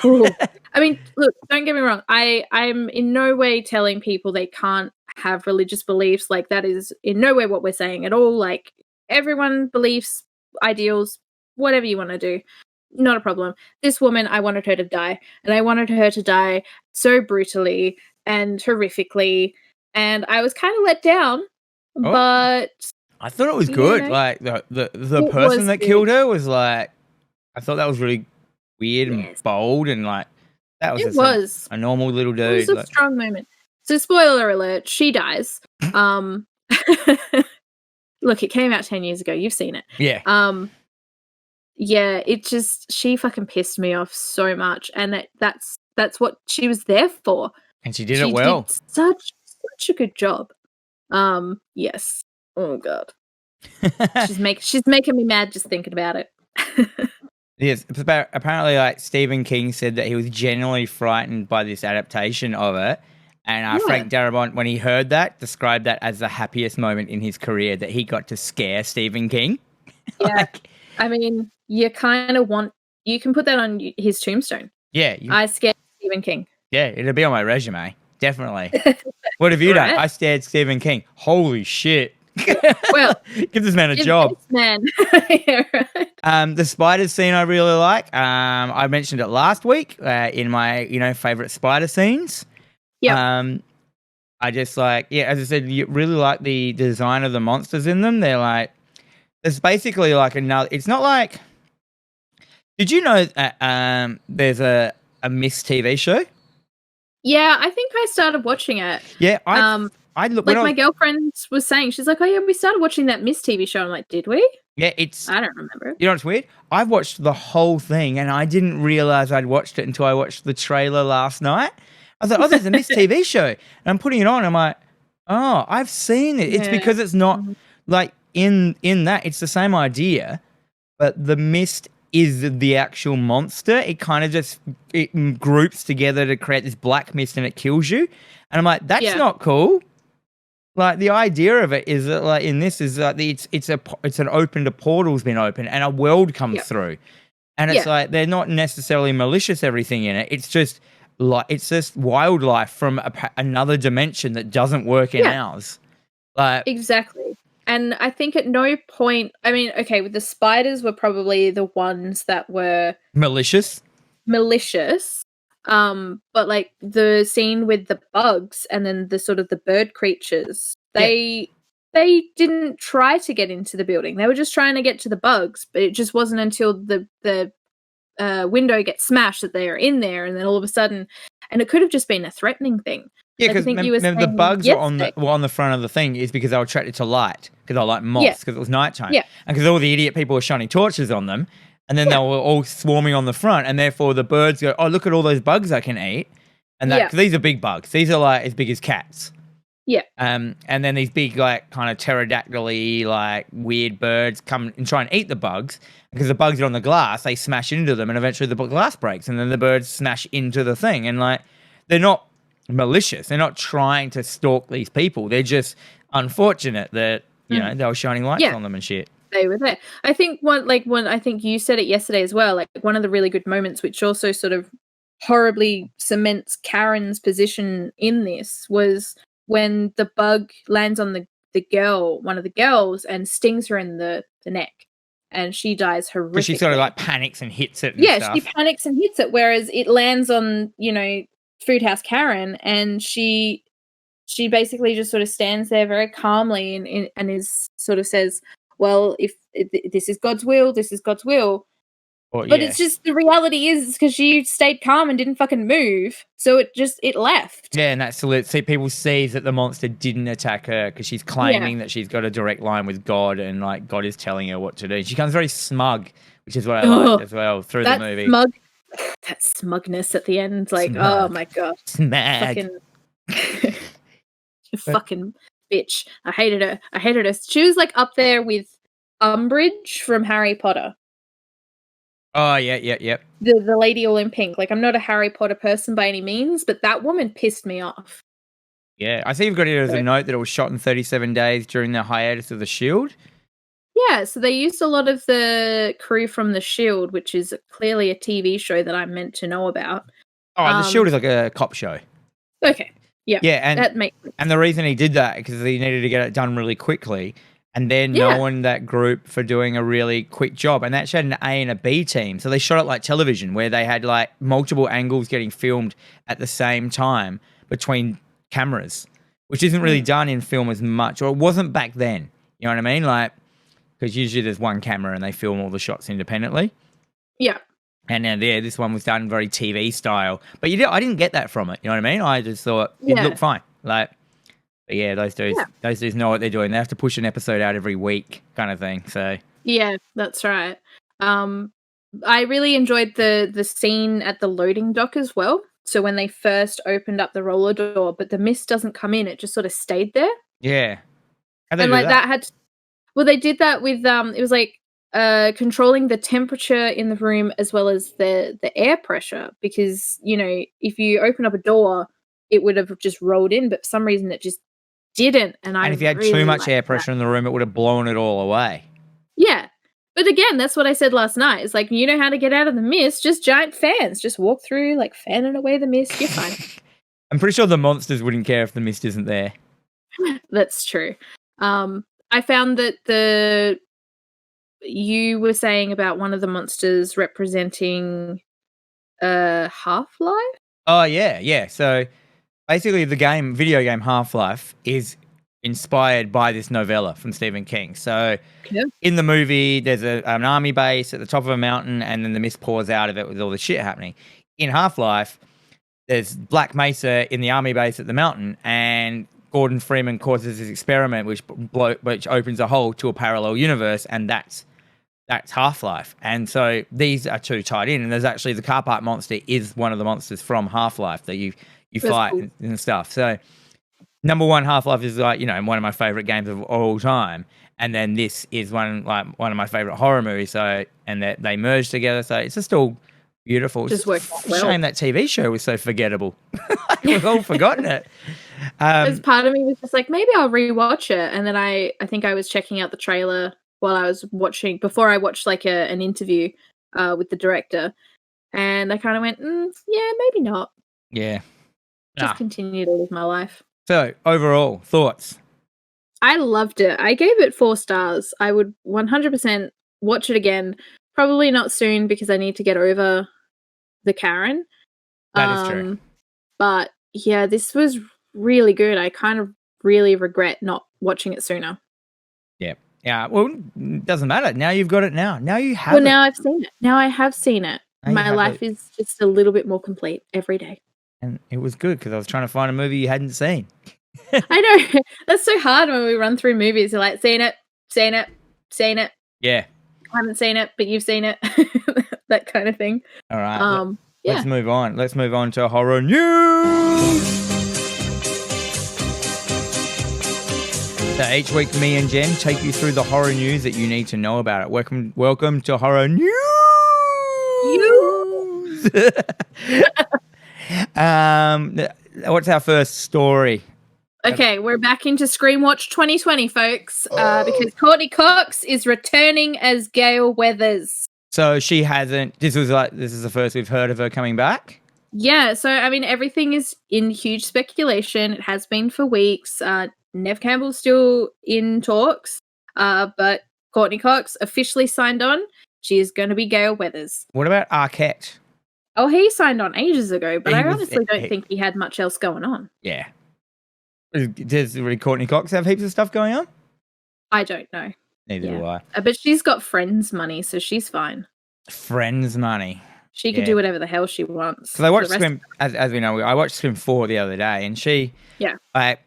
S2: Ooh. I mean, look, don't get me wrong. I'm in no way telling people they can't have religious beliefs. Like, that is in no way what we're saying at all. Like, everyone beliefs, ideals, whatever you want to do, not a problem. This woman, I wanted her to die, and I wanted her to die so brutally and horrifically, and I was kind of let down, but
S1: I thought it was good. Like, the person that killed her was like, I thought that was really weird and bold, and like, that was a normal little dude.
S2: It was a strong moment. So, spoiler alert, she dies. Look, it came out 10 years ago. You've seen it.
S1: Yeah.
S2: Yeah, she fucking pissed me off so much, and that's what she was there for.
S1: And she did it well.
S2: Did such a good job. Yes. Oh god. she's making me mad just thinking about it.
S1: Yes, apparently, like, Stephen King said that he was genuinely frightened by this adaptation of it, and Frank Darabont, when he heard that, described that as the happiest moment in his career, that he got to scare Stephen King.
S2: Yeah, I mean, you kind of you can put that on his tombstone.
S1: Yeah,
S2: I scared Stephen King.
S1: Yeah, it'll be on my resume, definitely. What have you done? I scared Stephen King. Holy shit.
S2: Well,
S1: give this man a job.
S2: Man. Yeah, right.
S1: The spider scene I really like. I mentioned it last week in my favorite spider scenes.
S2: Yeah.
S1: I just like, as I said, you really like the design of the monsters in them. They're like, it's basically like another. It's not like. Did you know that there's a Miss TV show?
S2: Yeah, I think I started watching it.
S1: Yeah, I look,
S2: like my girlfriend was saying, she's like, "Oh yeah, we started watching that Miss TV show." I'm like, "Did we?"
S1: Yeah,
S2: I don't remember.
S1: You know what's weird? I've watched the whole thing, and I didn't realize I'd watched it until I watched the trailer last night. I was like, "Oh, there's a Miss TV show," and I'm putting it on. I'm like, "Oh, I've seen it." It's because it's not like in that. It's the same idea, but the mist is the actual monster. It kind of just groups together to create this black mist, and it kills you. And I'm like, that's not cool. Like, the idea of it is that, like, in this is like it's an open to portal's been open and a world comes through, and it's like they're not necessarily malicious. Everything in it, it's just wildlife from another dimension that doesn't work in ours. Like,
S2: exactly. And I think at no point, I mean, okay, with the spiders were probably the ones that were
S1: malicious.
S2: But like the scene with the bugs and then the sort of the bird creatures, they didn't try to get into the building. They were just trying to get to the bugs, but it just wasn't until the window gets smashed that they are in there, and then all of a sudden, and it could have just been a threatening thing.
S1: Yeah, because the bugs were on the front of the thing is because they were attracted to light, because they were like moths, because it was nighttime. Yeah. And because all the idiot people were shining torches on them, and then they were all swarming on the front, and therefore the birds go, "Oh, look at all those bugs I can eat." And that, 'cause these are big bugs. These are like as big as cats.
S2: Yeah.
S1: And then these big, like, kind of pterodactyl-y, like, weird birds come and try and eat the bugs. Because the bugs are on the glass, they smash into them, and eventually the glass breaks, and then the birds smash into the thing. And, like, they're not malicious. They're not trying to stalk these people. They're just unfortunate that, you know, they were shining lights on them and shit.
S2: They were there. I think I think you said it yesterday as well, like, one of the really good moments, which also sort of horribly cements Karen's position in this, was when the bug lands on the girl, one of the girls, and stings her in the neck, and she dies horrifically.
S1: Because she sort of like panics and hits it. And stuff.
S2: She panics and hits it, whereas it lands on, you know, Foodhouse Karen, and she basically just sort of stands there very calmly and is sort of says, "Well, if this is God's will, this is God's will." But it's just, the reality is because she stayed calm and didn't fucking move, so it left.
S1: Yeah, and that's to see people sees that the monster didn't attack her because she's claiming that she's got a direct line with God, and like God is telling her what to do. She becomes very smug, which is what I liked as well through the movie.
S2: That smugness at the end, like, oh my god,
S1: smag.
S2: Fucking bitch. I hated her. She was like up there with Umbridge from Harry Potter.
S1: Oh, yeah.
S2: The lady all in pink. Like, I'm not a Harry Potter person by any means, but that woman pissed me off.
S1: Yeah, I see you've got it as a note that it was shot in 37 days during the hiatus of The Shield.
S2: Yeah, so they used a lot of the crew from The Shield, which is clearly a TV show that I'm meant to know about.
S1: Oh, The Shield is like a cop show.
S2: Okay. Yeah.
S1: Yeah,
S2: that makes sense.
S1: And the reason he did that because he needed to get it done really quickly, and they're knowing that group for doing a really quick job. And that showed an A and a B team, so they shot it like television, where they had like multiple angles getting filmed at the same time between cameras, which isn't really done in film as much, or it wasn't back then. You know what I mean? Like, because usually there's one camera and they film all the shots independently.
S2: Yeah.
S1: And now this one was done very TV style. But I didn't get that from it. You know what I mean? I just thought it looked fine. Like, but yeah, those dudes know what they're doing. They have to push an episode out every week kind of thing. So
S2: yeah, that's right. I really enjoyed the scene at the loading dock as well. So when they first opened up the roller door, but the mist doesn't come in, it just sort of stayed there.
S1: Yeah.
S2: And like that had well, they did that with it was like controlling the temperature in the room as well as the air pressure, because if you open up a door it would have just rolled in, but for some reason it just didn't. And
S1: if you had too much air pressure in the room, it would have blown it all away.
S2: Yeah, but again, that's what I said last night. It's like, you know how to get out of the mist, just giant fans, just walk through like fanning away the mist, you're fine.
S1: I'm pretty sure the monsters wouldn't care if the mist isn't there.
S2: That's true. I found that you were saying about one of the monsters representing Half-Life?
S1: Oh, yeah. So basically the video game Half-Life is inspired by this novella from Stephen King. So in the movie, there's an army base at the top of a mountain, and then the mist pours out of it with all the shit happening. In Half-Life, there's Black Mesa in the army base at the mountain, and Gordon Freeman causes this experiment which opens a hole to a parallel universe, and that's Half-Life. And so these are two tied in, and there's actually the car park monster is one of the monsters from Half-Life that you fight cool. and stuff. So number one, Half-Life is like, one of my favorite games of all time, and then this is one of my favorite horror movies. So, and that they merge together, so it's just all beautiful.
S2: Just worked well.
S1: Shame that TV show was so forgettable. We've all forgotten it.
S2: As part of me was just like, maybe I'll rewatch it, and then I think I was checking out the trailer while I was watching, before I watched like an interview with the director, and I kind of went, yeah, maybe not.
S1: Yeah.
S2: Just continue to live my life.
S1: So overall thoughts?
S2: I loved it. I gave it 4 stars. I would 100% watch it again. Probably not soon because I need to get over the Karen.
S1: That is true.
S2: But yeah, this was really good. I kind of really regret not watching it sooner.
S1: Yeah. Yeah. Well, it doesn't matter. Now you've got it now. Now you have
S2: it. Well, now I've seen it. Now I have seen it. My life is just a little bit more complete every day.
S1: And it was good because I was trying to find a movie you hadn't seen.
S2: I know. That's so hard when we run through movies. You're like, seen it.
S1: Yeah.
S2: I haven't seen it, but you've seen it. That kind of thing.
S1: All right. Let's move on. Let's move on to horror news. So each week, me and Jen take you through the horror news that you need to know about it. Welcome to horror news. What's our first story?
S2: Okay, we're back into Scream Watch 2020, folks, because Courtney Cox is returning as Gale Weathers.
S1: So she hasn't. This is the first we've heard of her coming back.
S2: Yeah. So I mean, everything is in huge speculation. It has been for weeks. Nev Campbell's still in talks, but Courtney Cox officially signed on. She is going to be Gale Weathers.
S1: What about Arquette?
S2: Oh, he signed on ages ago, but I honestly don't think he had much else going on.
S1: Yeah. Does really Courtney Cox have heaps of stuff going on?
S2: I don't know.
S1: Neither do I.
S2: But she's got Friends money, so she's fine.
S1: Friends money.
S2: She can do whatever the hell she wants.
S1: Because I watched Scream, as we know, I watched Scream 4 the other day, and she's had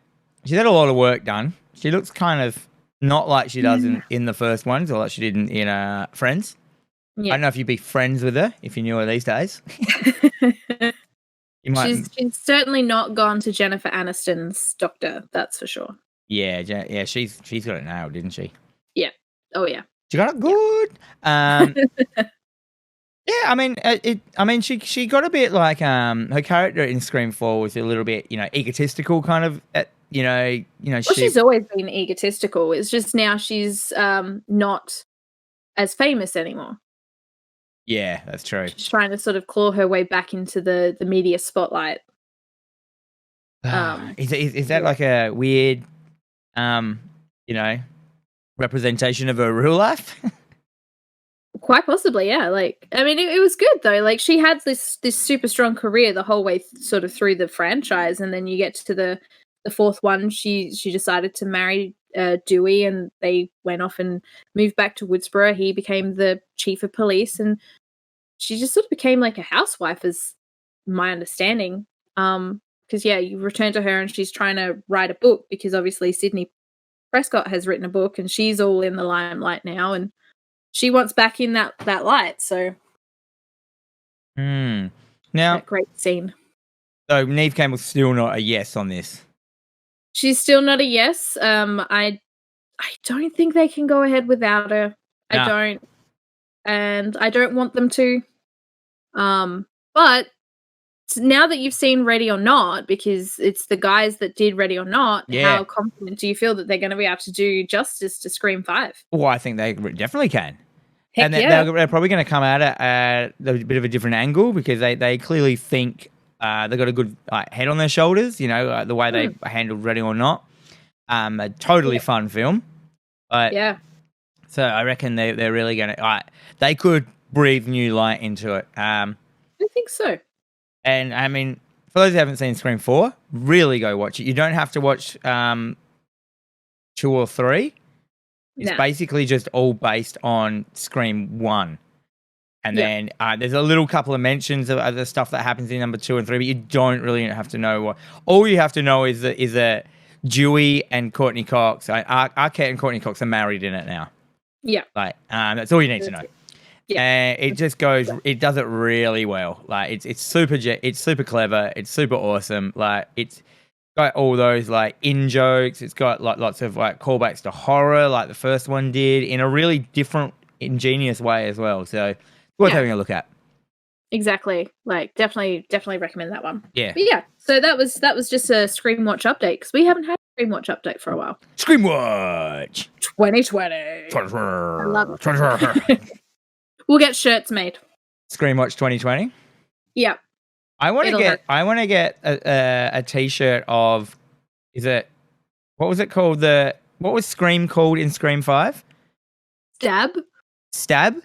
S1: a lot of work done. She looks kind of not like she does in the first ones, or like she did in Friends. Yeah. I don't know if you'd be friends with her if you knew her these days.
S2: She's certainly not gone to Jennifer Aniston's doctor, that's for sure.
S1: Yeah, she's got it nailed, didn't she?
S2: Yeah. Oh yeah.
S1: She got it good. Yeah, I mean, she got a bit like her character in Scream 4 was a little bit, egotistical kind of
S2: Well, she's always been egotistical. It's just now she's not as famous anymore.
S1: Yeah, that's true.
S2: She's trying to sort of claw her way back into the media spotlight.
S1: Is that like a weird, representation of her real life?
S2: Quite possibly, yeah. Like, I mean, it was good though. Like, she had this super strong career the whole way sort of through the franchise, and then you get to the fourth one. She decided to marry Dewey, and they went off and moved back to Woodsboro. He became the chief of police, and she just sort of became like a housewife, is my understanding. Because you return to her, and she's trying to write a book because obviously Sydney Prescott has written a book, and she's all in the limelight now, and she wants back in that light. So,
S1: now
S2: that great scene.
S1: So Neve Campbell's still not a yes on this.
S2: She's still not a yes. I don't think they can go ahead without her. I don't, and I don't want them to. But now that you've seen Ready or Not, because it's the guys that did Ready or Not, how confident do you feel that they're going to be able to do justice to Scream 5?
S1: Well, I think they definitely can.
S2: Heck
S1: and they're probably going to come at it at a bit of a different angle, because they clearly think they've got a good head on their shoulders, the way they handled Ready or Not. A totally fun film. But, so I reckon they're really going to... they could breathe new light into it.
S2: I think so.
S1: And, I mean, for those who haven't seen Scream 4, really go watch it. You don't have to watch 2 or 3. It's basically just all based on Scream 1. And then there's a little couple of mentions of other stuff that happens in number 2 and 3, but you don't really have to know what. All you have to know is that Dewey and Courtney Cox, Arquette and Courtney Cox are married in it now.
S2: Yeah.
S1: That's all you need to know. Yeah. And it just goes, it does it really well. Like, it's super clever. It's super awesome. Like, it's got all those in-jokes. It's got lots of callbacks to horror, like the first one did, in a really different, ingenious way as well. So it's worth having a look at.
S2: Exactly. Like, definitely recommend that one.
S1: Yeah.
S2: But yeah, so that was just a Scream Watch update, because we haven't had a Scream Watch update for a while.
S1: Scream Watch
S2: 2020. I love it. We'll get shirts made.
S1: Scream Watch 2020.
S2: Yeah.
S1: I want to get a t-shirt of, what was it called? What was Scream called in Scream 5? Stab?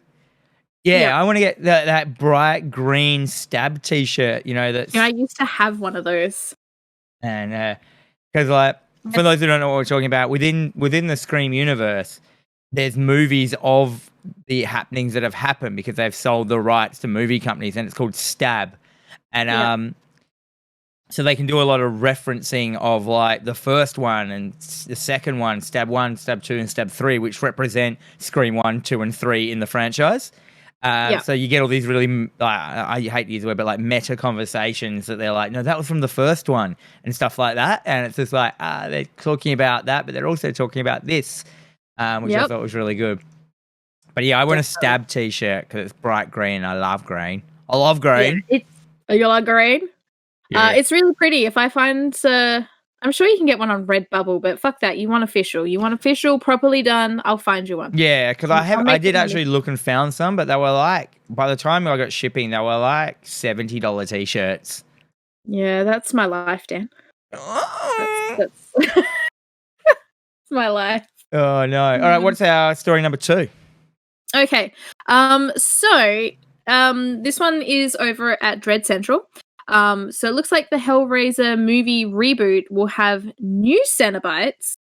S1: Yeah, I want to get that bright green Stab t-shirt,
S2: I used to have one of those.
S1: And because for those who don't know what we're talking about, within the Scream universe, there's movies of the happenings that have happened because they've sold the rights to movie companies, and it's called Stab. And so they can do a lot of referencing of the first one and the second one, Stab 1, Stab 2, and Stab 3, which represent Scream 1, 2, and 3 in the franchise. So you get all these really, I hate to use the word, but meta conversations that they're like, no, that was from the first one and stuff like that. And it's just they're talking about that, but they're also talking about this, which I thought was really good. But yeah, I want a Stab t-shirt because it's bright green. I love green. I love green.
S2: You like green? Yeah. It's really pretty. If I find, I'm sure you can get one on Redbubble, but fuck that. You want official. You want official, properly done. I'll find you one.
S1: Yeah, because I did actually look and found some, but they were by the time I got shipping, they were $70 t-shirts.
S2: Yeah, that's my life, Dan. That's my life.
S1: Oh no! All right, what's our story number 2?
S2: Okay, so this one is over at Dread Central. So it looks like the Hellraiser movie reboot will have new Cenobites,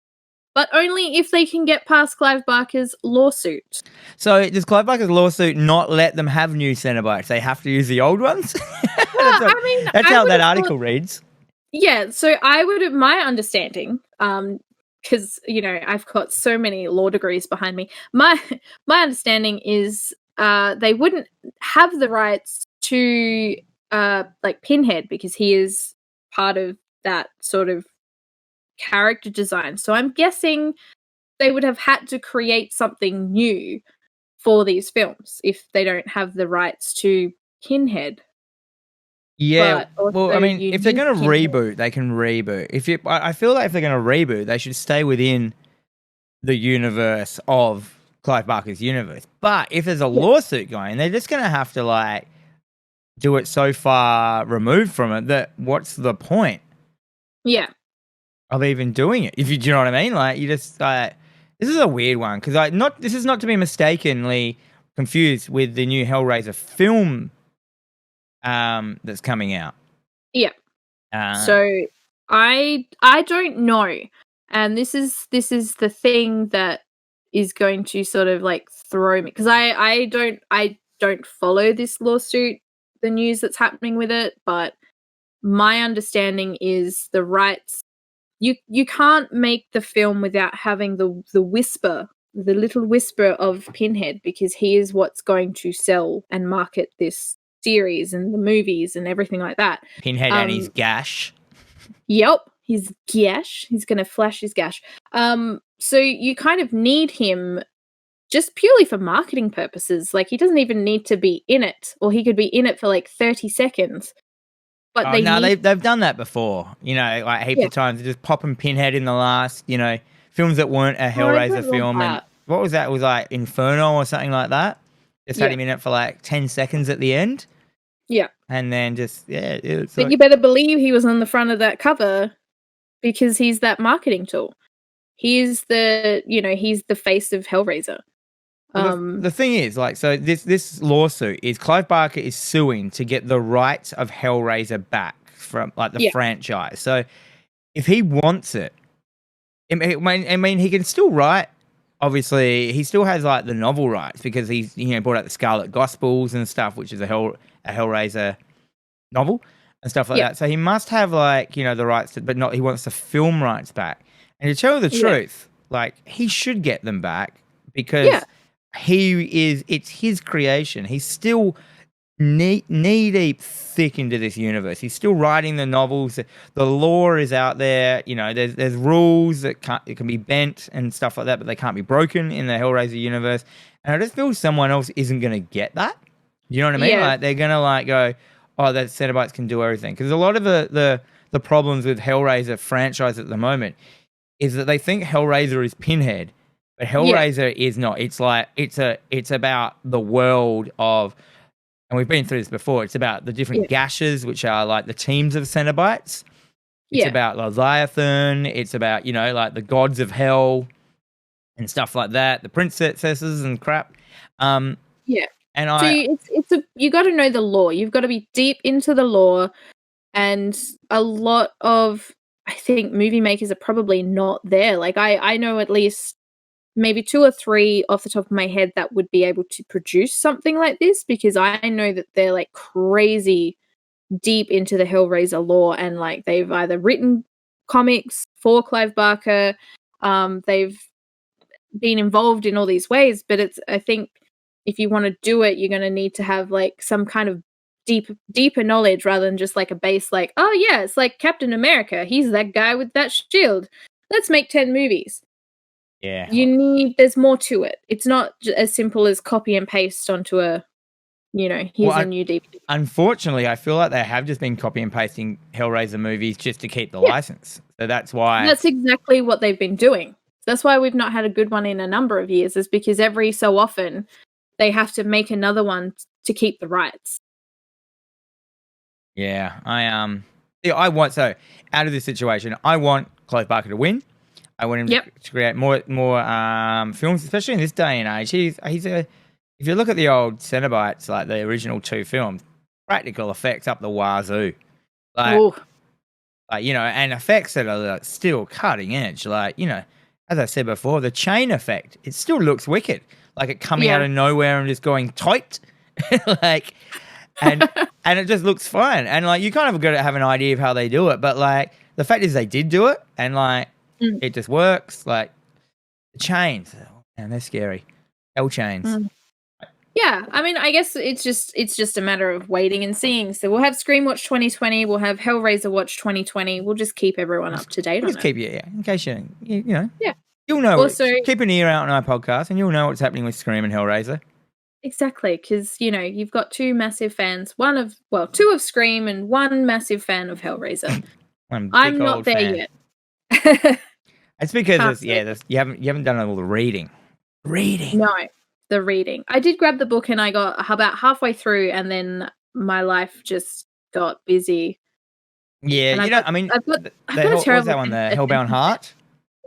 S2: but only if they can get past Clive Barker's lawsuit.
S1: So does Clive Barker's lawsuit not let them have new Cenobites? They have to use the old ones? That's how that article reads.
S2: Yeah, so my understanding, because, I've got so many law degrees behind me. My understanding is they wouldn't have the rights to Pinhead, because he is part of that sort of character design. So I'm guessing they would have had to create something new for these films if they don't have the rights to Pinhead.
S1: Yeah,
S2: but
S1: well,
S2: also
S1: I mean,
S2: you
S1: if they're
S2: need
S1: going to
S2: Pinhead.
S1: reboot, they can reboot. I feel like if they're going to reboot, they should stay within the universe of Clive Barker's universe. But if there's a
S2: Yeah.
S1: lawsuit going, they're just going to have to like do it so far removed from it that what's the point
S2: Yeah.
S1: of even doing it? If you do you know what I mean? Like you just this is a weird one because this is not to be mistakenly confused with the new Hellraiser film that's coming out.
S2: Yeah.
S1: Uh,
S2: So I don't know. And this is the thing that is going to sort of like throw me because I don't follow this lawsuit, the news that's happening with it, but my understanding is the rights you can't make the film without having the whisper, the little whisper of Pinhead, because he is what's going to sell and market this series and the movies and everything like that.
S1: Pinhead and his gash.
S2: Yep, his gash. He's going to flash his gash. So you kind of need him just purely for marketing purposes. Like he doesn't even need to be in it, or he could be in it for like 30 seconds. But
S1: they've done that before. You know, like heaps of times. Just popping Pinhead in the last, films that weren't a Hellraiser film. And what was that? It was like Inferno or something like that. Just had him in it for like 10 seconds at the end.
S2: Yeah.
S1: And then just, it's
S2: but
S1: like,
S2: you better believe he was on the front of that cover because he's that marketing tool. He's he's the face of Hellraiser.
S1: The thing is, like, so this lawsuit is Clive Barker is suing to get the rights of Hellraiser back from like the franchise. So if he wants it, I mean, he can still write. Obviously, he still has like the novel rights because he's brought out the Scarlet Gospels and stuff, which is a Hellraiser novel and stuff like that. So he must have like the rights to, but not he wants the film rights back. And to tell you the truth, like he should get them back because. It's his creation. He's still knee deep thick into this universe. He's still writing the novels. The lore is out there. There's rules that it can be bent and stuff like that, but they can't be broken in the Hellraiser universe. And I just feel someone else isn't going to get that. You know what I mean?
S2: Yeah.
S1: Like they're going to like go, oh, that Cenobites can do everything. Because a lot of the problems with Hellraiser franchise at the moment is that they think Hellraiser is Pinhead. But Hellraiser is not. It's like it's about the world of, and we've been through this before. It's about the different gashes, which are like the teams of Cenobites. It's about Leviathan. It's about like the gods of hell and stuff like that. The princesses and crap. And
S2: you got to know the lore. You've got to be deep into the lore, and a lot of I think movie makers are probably not there. Like I know at least. Maybe 2 or 3 off the top of my head that would be able to produce something like this because I know that they're like crazy deep into the Hellraiser lore and like they've either written comics for Clive Barker, they've been involved in all these ways, but I think if you want to do it, you're going to need to have like some kind of deeper knowledge rather than just like a base like, oh yeah, it's like Captain America. He's that guy with that shield. Let's make 10 movies.
S1: Yeah.
S2: There's more to it. It's not as simple as copy and paste onto a, here's a new DVD.
S1: Unfortunately, I feel like they have just been copy and pasting Hellraiser movies just to keep the license. So that's why.
S2: That's exactly what they've been doing. That's why we've not had a good one in a number of years, is because every so often they have to make another one to keep the rights.
S1: Yeah, I want, so out of this situation, I want Clive Barker to win. I want him to create more films, especially in this day and age. If you look at the old Cenobites, like the original 2 films, practical effects up the wazoo, and effects that are still cutting edge. Like as I said before, the chain effect, it still looks wicked. Like it coming out of nowhere and just going tight, like, and it just looks fine. And like you kind of got to have an idea of how they do it, but like the fact is they did do it, and like. It just works. Like the chains, man, they're scary. Hell chains.
S2: Yeah, I mean, I guess it's just a matter of waiting and seeing. So we'll have Scream Watch 2020. We'll have Hellraiser Watch 2020. We'll just keep everyone up to date on it.
S1: Just keep you, in case you know.
S2: Yeah.
S1: You'll know.
S2: Also,
S1: keep an ear out on our podcast, and you'll know what's happening with Scream and Hellraiser.
S2: Exactly, because you've got two massive fans. Two of Scream and one massive fan of Hellraiser.
S1: I'm a big
S2: I'm not
S1: old
S2: there
S1: fan.
S2: yet.
S1: It's because
S2: Can't say.
S1: you haven't done all the reading.
S2: No, the reading. I did grab the book and I got about halfway through, and then my life just got busy.
S1: Yeah,
S2: And
S1: you know, I mean,
S2: I've got a
S1: what was
S2: terrible
S1: that one? The Hellbound
S2: attention span.
S1: Heart.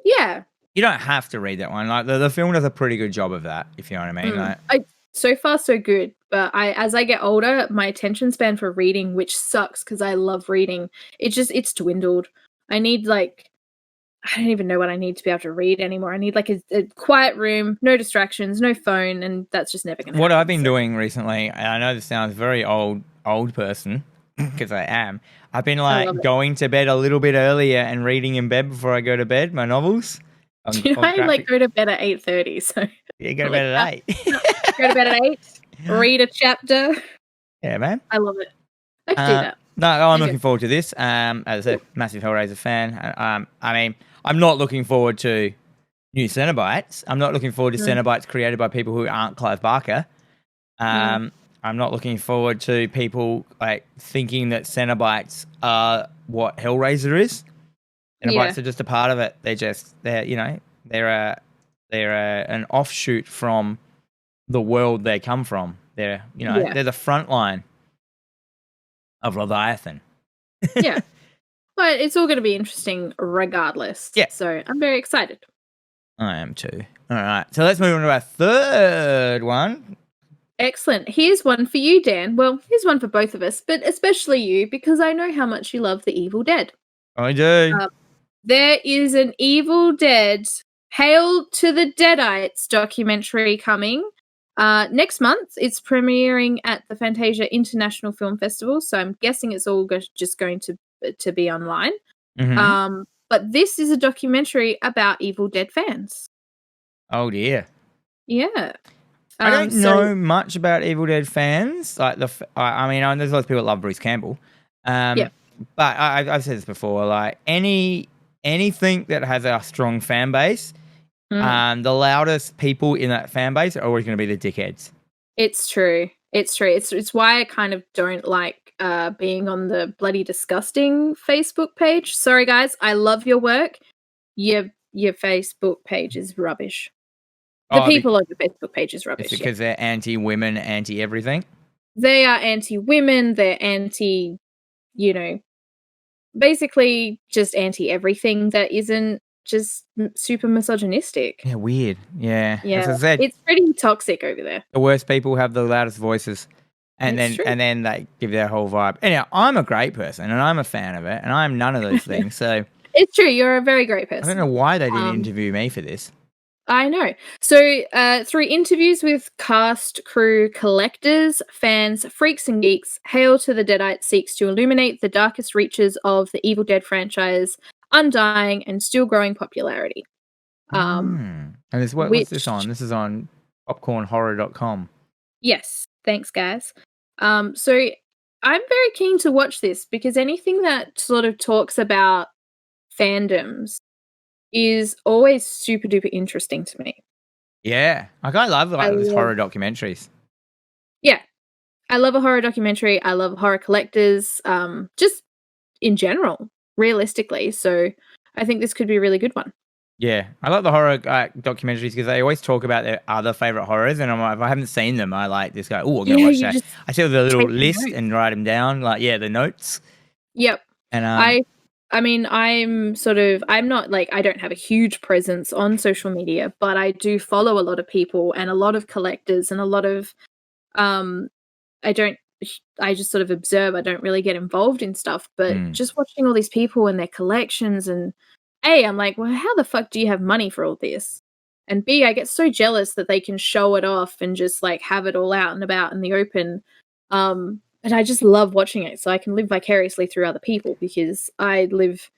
S2: Yeah.
S1: You don't have to read that one. Like the film does a pretty good job of that, if you know what I mean. Like,
S2: So far so good, but as I get older, my attention span for reading, which sucks because I love reading, it's dwindled. I need I don't even know what I need to be able to read anymore. I need a quiet room, no distractions, no phone, and that's just never going to happen.
S1: what I've been doing recently, and I know this sounds very old person because I am. I've been going to bed a little bit earlier and reading in bed before I go to bed, my novels.
S2: I go to bed at 8:30, so
S1: you go to bed at 8.
S2: Go to bed at 8, read a chapter.
S1: Yeah, man.
S2: I love it. I can do that.
S1: No, I'm looking forward to this. As I said, massive Hellraiser fan. I mean, I'm not looking forward to new Cenobites. I'm not looking forward to Cenobites created by people who aren't Clive Barker. I'm not looking forward to people thinking that Cenobites are what Hellraiser is. Cenobites are just a part of it. They're an offshoot from the world they come from. They're the front line of Leviathan.
S2: Yeah. But it's all going to be interesting regardless.
S1: Yeah.
S2: So I'm very excited.
S1: I am too. All right. So let's move on to our third one.
S2: Excellent. Here's one for you, Dan. Well, here's one for both of us, but especially you because I know how much you love The Evil Dead.
S1: I do.
S2: There is an Evil Dead Hail to the Deadites documentary coming next month. It's premiering at the Fantasia International Film Festival, so I'm guessing it's all just going to be online.
S1: Mm-hmm.
S2: But this is a documentary about Evil Dead fans.
S1: Oh dear.
S2: Yeah.
S1: I don't know much about Evil Dead fans. Like there's lots of people that love Bruce Campbell. But I've said this before. Like anything that has a strong fan base, the loudest people in that fan base are always going to be the dickheads. It's
S2: true. It's why I kind of don't like being on the Bloody Disgusting Facebook page. Sorry, guys. I love your work. Your Facebook page is rubbish. The people on the Facebook page is rubbish.
S1: It's because they're anti-women, anti-everything?
S2: They are anti-women. They're anti, basically just anti-everything that isn't just super misogynistic.
S1: Yeah, weird. Yeah.
S2: Yeah.
S1: As I said,
S2: it's pretty toxic over there.
S1: The worst people have the loudest voices. And then they give their whole vibe. Anyhow, I'm a great person and I'm a fan of it and I'm none of those things. So
S2: it's true. You're a very great person.
S1: I don't know why they didn't interview me for this.
S2: I know. So through interviews with cast, crew, collectors, fans, freaks and geeks, Hail to the Deadites seeks to illuminate the darkest reaches of the Evil Dead franchise, undying and still growing popularity.
S1: And what's this on? This is on popcornhorror.com.
S2: Yes. Thanks, guys. So I'm very keen to watch this because anything that sort of talks about fandoms is always super duper interesting to me.
S1: Yeah. I love these horror documentaries.
S2: Yeah. I love a horror documentary. I love horror collectors, just in general, realistically. So I think this could be a really good one.
S1: Yeah. I like the horror documentaries because they always talk about their other favourite horrors. And if I haven't seen them, I just go, oh, I'm going to watch that. I see the little list and write them down. The notes.
S2: Yep.
S1: And
S2: I'm not I don't have a huge presence on social media, but I do follow a lot of people and a lot of collectors and a lot of, I just sort of observe. I don't really get involved in stuff, but just watching all these people and their collections and A, I'm like, well, how the fuck do you have money for all this? And B, I get so jealous that they can show it off and just have it all out and about in the open. And I just love watching it, so I can live vicariously through other people because I live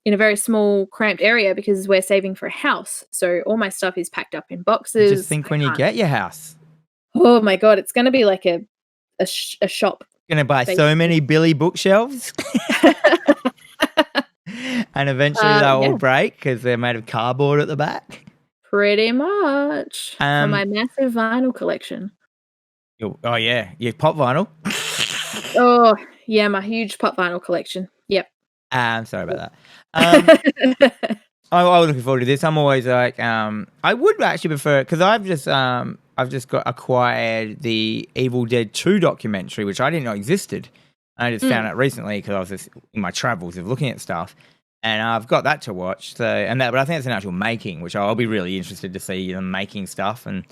S2: in a very small, cramped area because we're saving for a house. So all my stuff is packed up in boxes.
S1: Just think when you get your house.
S2: Oh my God, it's going to be like a shop.
S1: Going to buy so many Billy bookshelves. And eventually they'll all break because they're made of cardboard at the back.
S2: Pretty much. For my massive vinyl collection.
S1: Oh yeah, pop vinyl.
S2: Oh, yeah, my huge pop vinyl collection. Yep.
S1: I'm sorry about that. I was looking forward to this. I'm always like, I would actually prefer because I've just got acquired the Evil Dead 2 documentary, which I didn't know existed. I just found out recently because I was just in my travels of looking at stuff, and I've got that to watch. So but I think it's an actual making, which I'll be really interested to see them making stuff and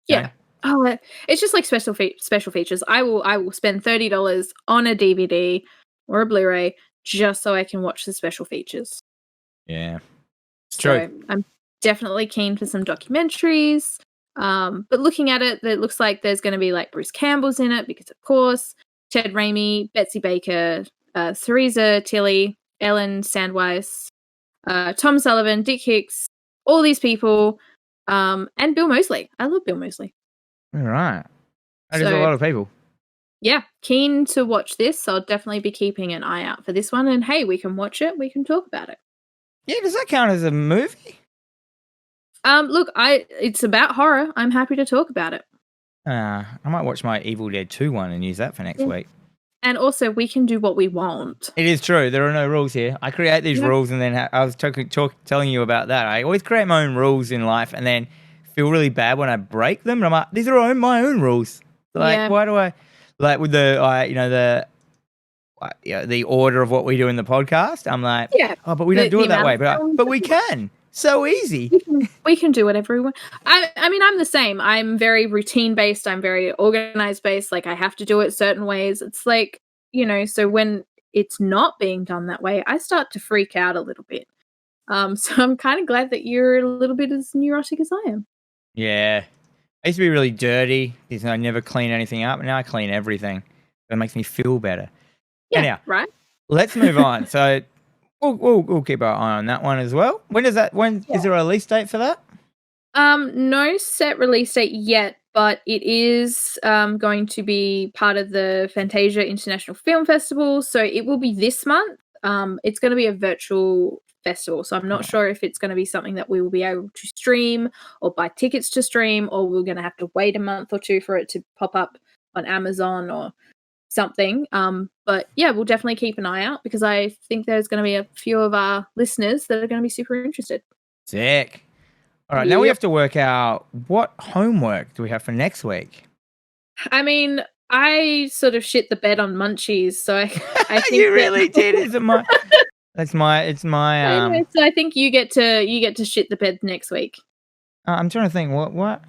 S2: yeah. Oh, it's just like special features. I will spend $30 on a DVD or a Blu-ray just so I can watch the special features.
S1: Yeah.
S2: So I'm definitely keen for some documentaries. But looking at it, it looks like there's going to be like Bruce Campbell's in it because, of course, Ted Raimi, Betsy Baker, Theresa Tilly, Ellen Sandweiss, Tom Sullivan, Dick Hicks, all these people, and Bill Moseley. I love Bill Moseley.
S1: All right. That is a lot of people.
S2: Yeah, keen to watch this. So I'll definitely be keeping an eye out for this one. And hey, we can watch it. We can talk about it.
S1: Yeah, does that count as a movie?
S2: Look, it's about horror. I'm happy to talk about it.
S1: I might watch my Evil Dead 2 one and use that for next week.
S2: And also, we can do what we want.
S1: It is true. There are no rules here. I create these rules, and then I was telling you about that. I always create my own rules in life, and then feel really bad when I break them. And I'm like, these are my own rules. Like, why do I like with the the order of what we do in the podcast? I'm like, oh, but we don't do it that way. But we can. So easy.
S2: We can do whatever we want. I mean, I'm the same. I'm very routine based. I'm very organized based. Like, I have to do it certain ways. It's like, so when it's not being done that way, I start to freak out a little bit. So I'm kind of glad that you're a little bit as neurotic as I am.
S1: Yeah. I used to be really dirty because I never clean anything up. And now I clean everything. That makes me feel better.
S2: Yeah,
S1: anyhow,
S2: right.
S1: Let's move on. So we'll keep our eye on that one as well. Is there a release date for that?
S2: No set release date yet, but it is going to be part of the Fantasia International Film Festival. So it will be this month. It's going to be a virtual festival. So I'm not sure if it's going to be something that we will be able to stream or buy tickets to stream, or we're going to have to wait a month or two for it to pop up on Amazon or something. But yeah, we'll definitely keep an eye out because I think there's going to be a few of our listeners that are going to be super interested.
S1: Sick. All right, now we have to work out what homework do we have for next week.
S2: I mean, I sort of shit the bed on Munchies, so I think
S1: you really did. It's my.
S2: Anyway, so I think you get to shit the bed next week.
S1: I'm trying to think what.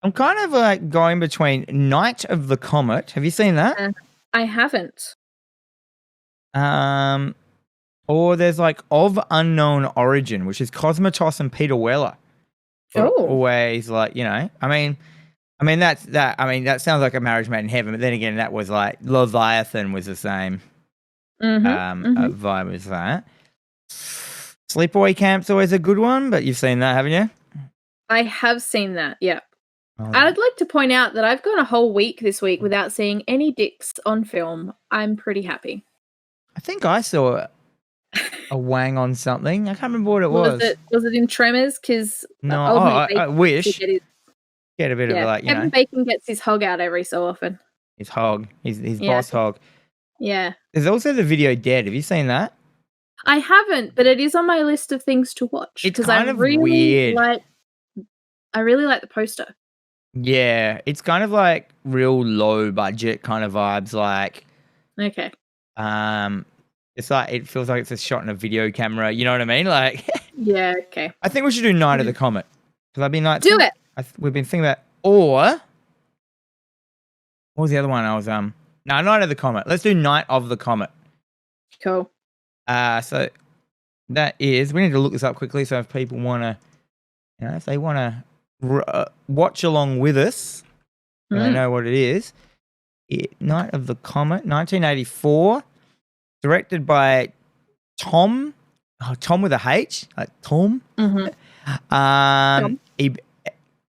S1: I'm kind of like going between Night of the Comet. Have you seen that?
S2: I haven't.
S1: Or there's like Of Unknown Origin, which is Cosmatos and Peter Weller. Always like, I mean that sounds like A Marriage Made in Heaven, but then again, that was like Leviathan was the same vibe as that. Sleepaway Camp's always a good one, but you've seen that, haven't you?
S2: I have seen that, yeah. I'd like to point out that I've gone a whole week this week without seeing any dicks on film. I'm pretty happy.
S1: I think I saw a wang on something. I can't remember what it was.
S2: Was it in Tremors? Because
S1: I wish. Get a bit of like,
S2: Kevin Bacon gets his hog out every so often.
S1: His hog. His boss hog.
S2: Yeah.
S1: There's also the video Dead. Have you seen that?
S2: I haven't, but it is on my list of things to watch.
S1: It's kind of weird.
S2: I really like the poster.
S1: Yeah, it's kind of like real low budget kind of vibes. Like,
S2: okay.
S1: It's like it feels like it's a shot in a video camera. You know what I mean? Like,
S2: yeah, okay.
S1: I think we should do Night of the Comet because I've been like,
S2: do it.
S1: We've been thinking about, or what was the other one? I was no, Night of the Comet. Let's do Night of the Comet.
S2: Cool.
S1: So that is. We need to look this up quickly. So if people want to, if they want to watch along with us, and they know what it is. Night of the Comet, 1984, directed by Tom with a H, like Tom.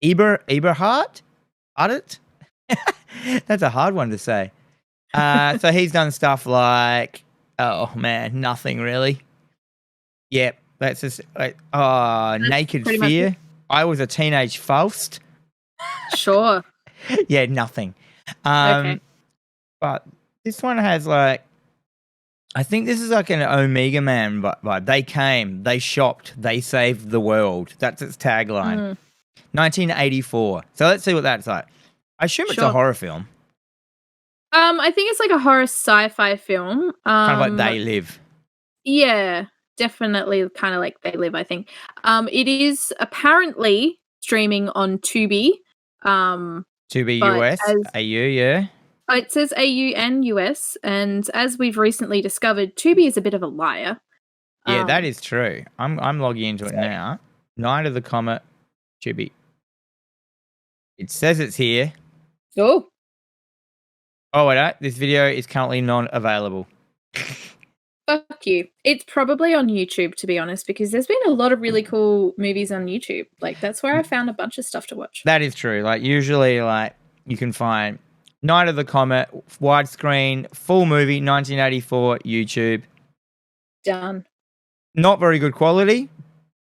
S1: Eberhard? That's a hard one to say. So he's done stuff like, nothing really. Yep, that's just like, Naked Fear. I Was a Teenage Faust.
S2: Sure.
S1: Yeah, nothing.
S2: Okay.
S1: But this one has like, I think this is like an Omega Man vibe. They came, they shopped, they saved the world. That's its tagline. 1984. So let's see what that's like. I assume it's a
S2: Sure.
S1: horror film.
S2: I think it's like a horror sci-fi film.
S1: Kind of like They Live.
S2: Yeah, definitely kind of like They Live, I think. It is apparently streaming on Tubi.
S1: Tubi
S2: but
S1: US, AU, yeah.
S2: It says AU and US, and as we've recently discovered, Tubi is a bit of a liar.
S1: Yeah, that is true. I'm logging into it now. Night of the Comet, Tubi. It says it's here.
S2: Oh.
S1: Oh, wait, this video is currently not available.
S2: Fuck you. It's probably on YouTube, to be honest, because there's been a lot of really cool movies on YouTube. Like, that's where I found a bunch of stuff to watch.
S1: That is true. Like, usually, like, you can find Night of the Comet, widescreen, full movie, 1984, YouTube.
S2: Done.
S1: Not very good quality,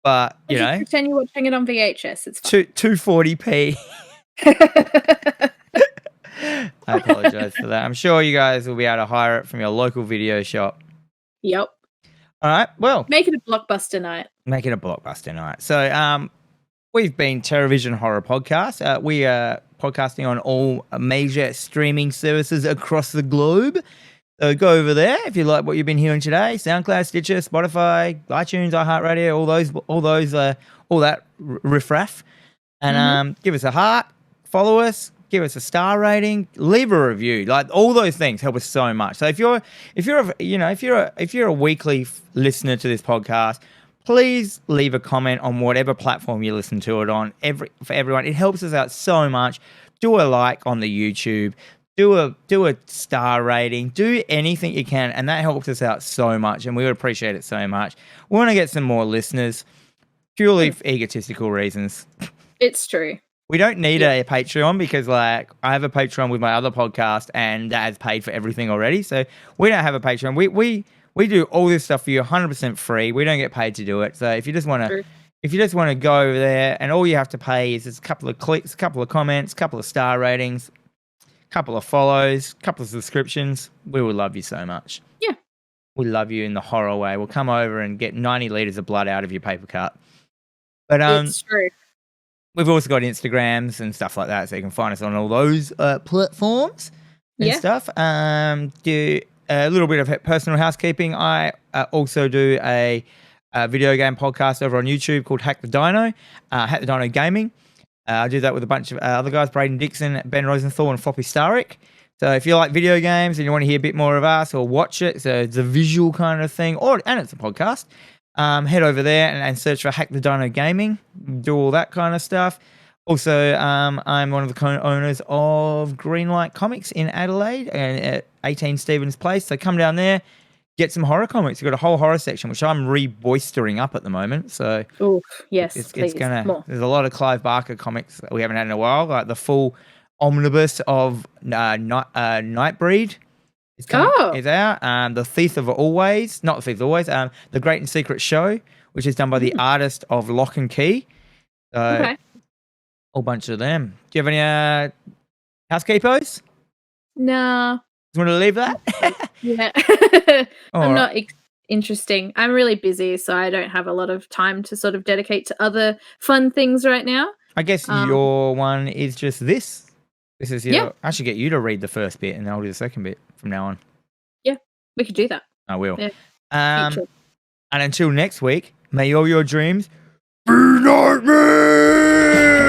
S1: but, you know.
S2: Pretend you're watching it on VHS. It's fine.
S1: 240p. I apologize for that. I'm sure you guys will be able to hire it from your local video shop.
S2: Yep.
S1: All right. Well,
S2: make it a blockbuster night.
S1: Make it a blockbuster night. So, we've been TerrorVision Horror Podcast. We are podcasting on all major streaming services across the globe. So go over there if you like what you've been hearing today. SoundCloud, Stitcher, Spotify, iTunes, iHeartRadio, all that riffraff. And give us a heart, follow us, give us a star rating, leave a review. Like, all those things help us so much. So if you're a weekly listener to this podcast, please leave a comment on whatever platform you listen to it on. For everyone, it helps us out so much. Do a like on the YouTube. Do a star rating. Do anything you can, and that helps us out so much, and we would appreciate it so much. We want to get some more listeners, purely for egotistical reasons.
S2: It's true.
S1: We don't need a Patreon because, like, I have a Patreon with my other podcast, and that has paid for everything already. So we don't have a Patreon. We do all this stuff for you 100% free. We don't get paid to do it. So if you just want to go over there, and all you have to pay is a couple of clicks, a couple of comments, a couple of star ratings, a couple of follows, a couple of subscriptions, we would love you so much.
S2: Yeah.
S1: We love you in the horror way. We'll come over and get 90 litres of blood out of your paper cut. But
S2: it's true.
S1: We've also got Instagrams and stuff like that, so you can find us on all those platforms and stuff. Do a little bit of personal housekeeping. I also do a video game podcast over on YouTube called Hack the Dino, Hack the Dino Gaming. I do that with a bunch of other guys, Braden Dixon, Ben Rosenthal, and Floppy Starrick. So if you like video games and you want to hear a bit more of us or watch it, so it's a visual kind of thing, and it's a podcast, head over there and search for Hack the Dino Gaming. Do all that kind of stuff. Also, I'm one of the co-owners of Greenlight Comics in Adelaide and at 18 Stevens Place. So come down there, get some horror comics. We've got a whole horror section, which I'm re-boistering up at the moment. So
S2: yes,
S1: it's gonna. There's a lot of Clive Barker comics that we haven't had in a while, like the full omnibus of Nightbreed. Is out. The Thief of Always, not the Thief of Always. The Great and Secret Show, which is done by the artist of Lock and Key. So, whole bunch of them. Do you have any housekeepers?
S2: No.
S1: You want to leave that?
S2: Yeah. I'm not interesting. I'm really busy, so I don't have a lot of time to sort of dedicate to other fun things right now.
S1: I guess your one is just this. This is your. I should get you to read the first bit, and I'll do the second bit from now on.
S2: Yeah, we could do that.
S1: I will.
S2: Yeah.
S1: And until next week, may all your dreams be nightmares.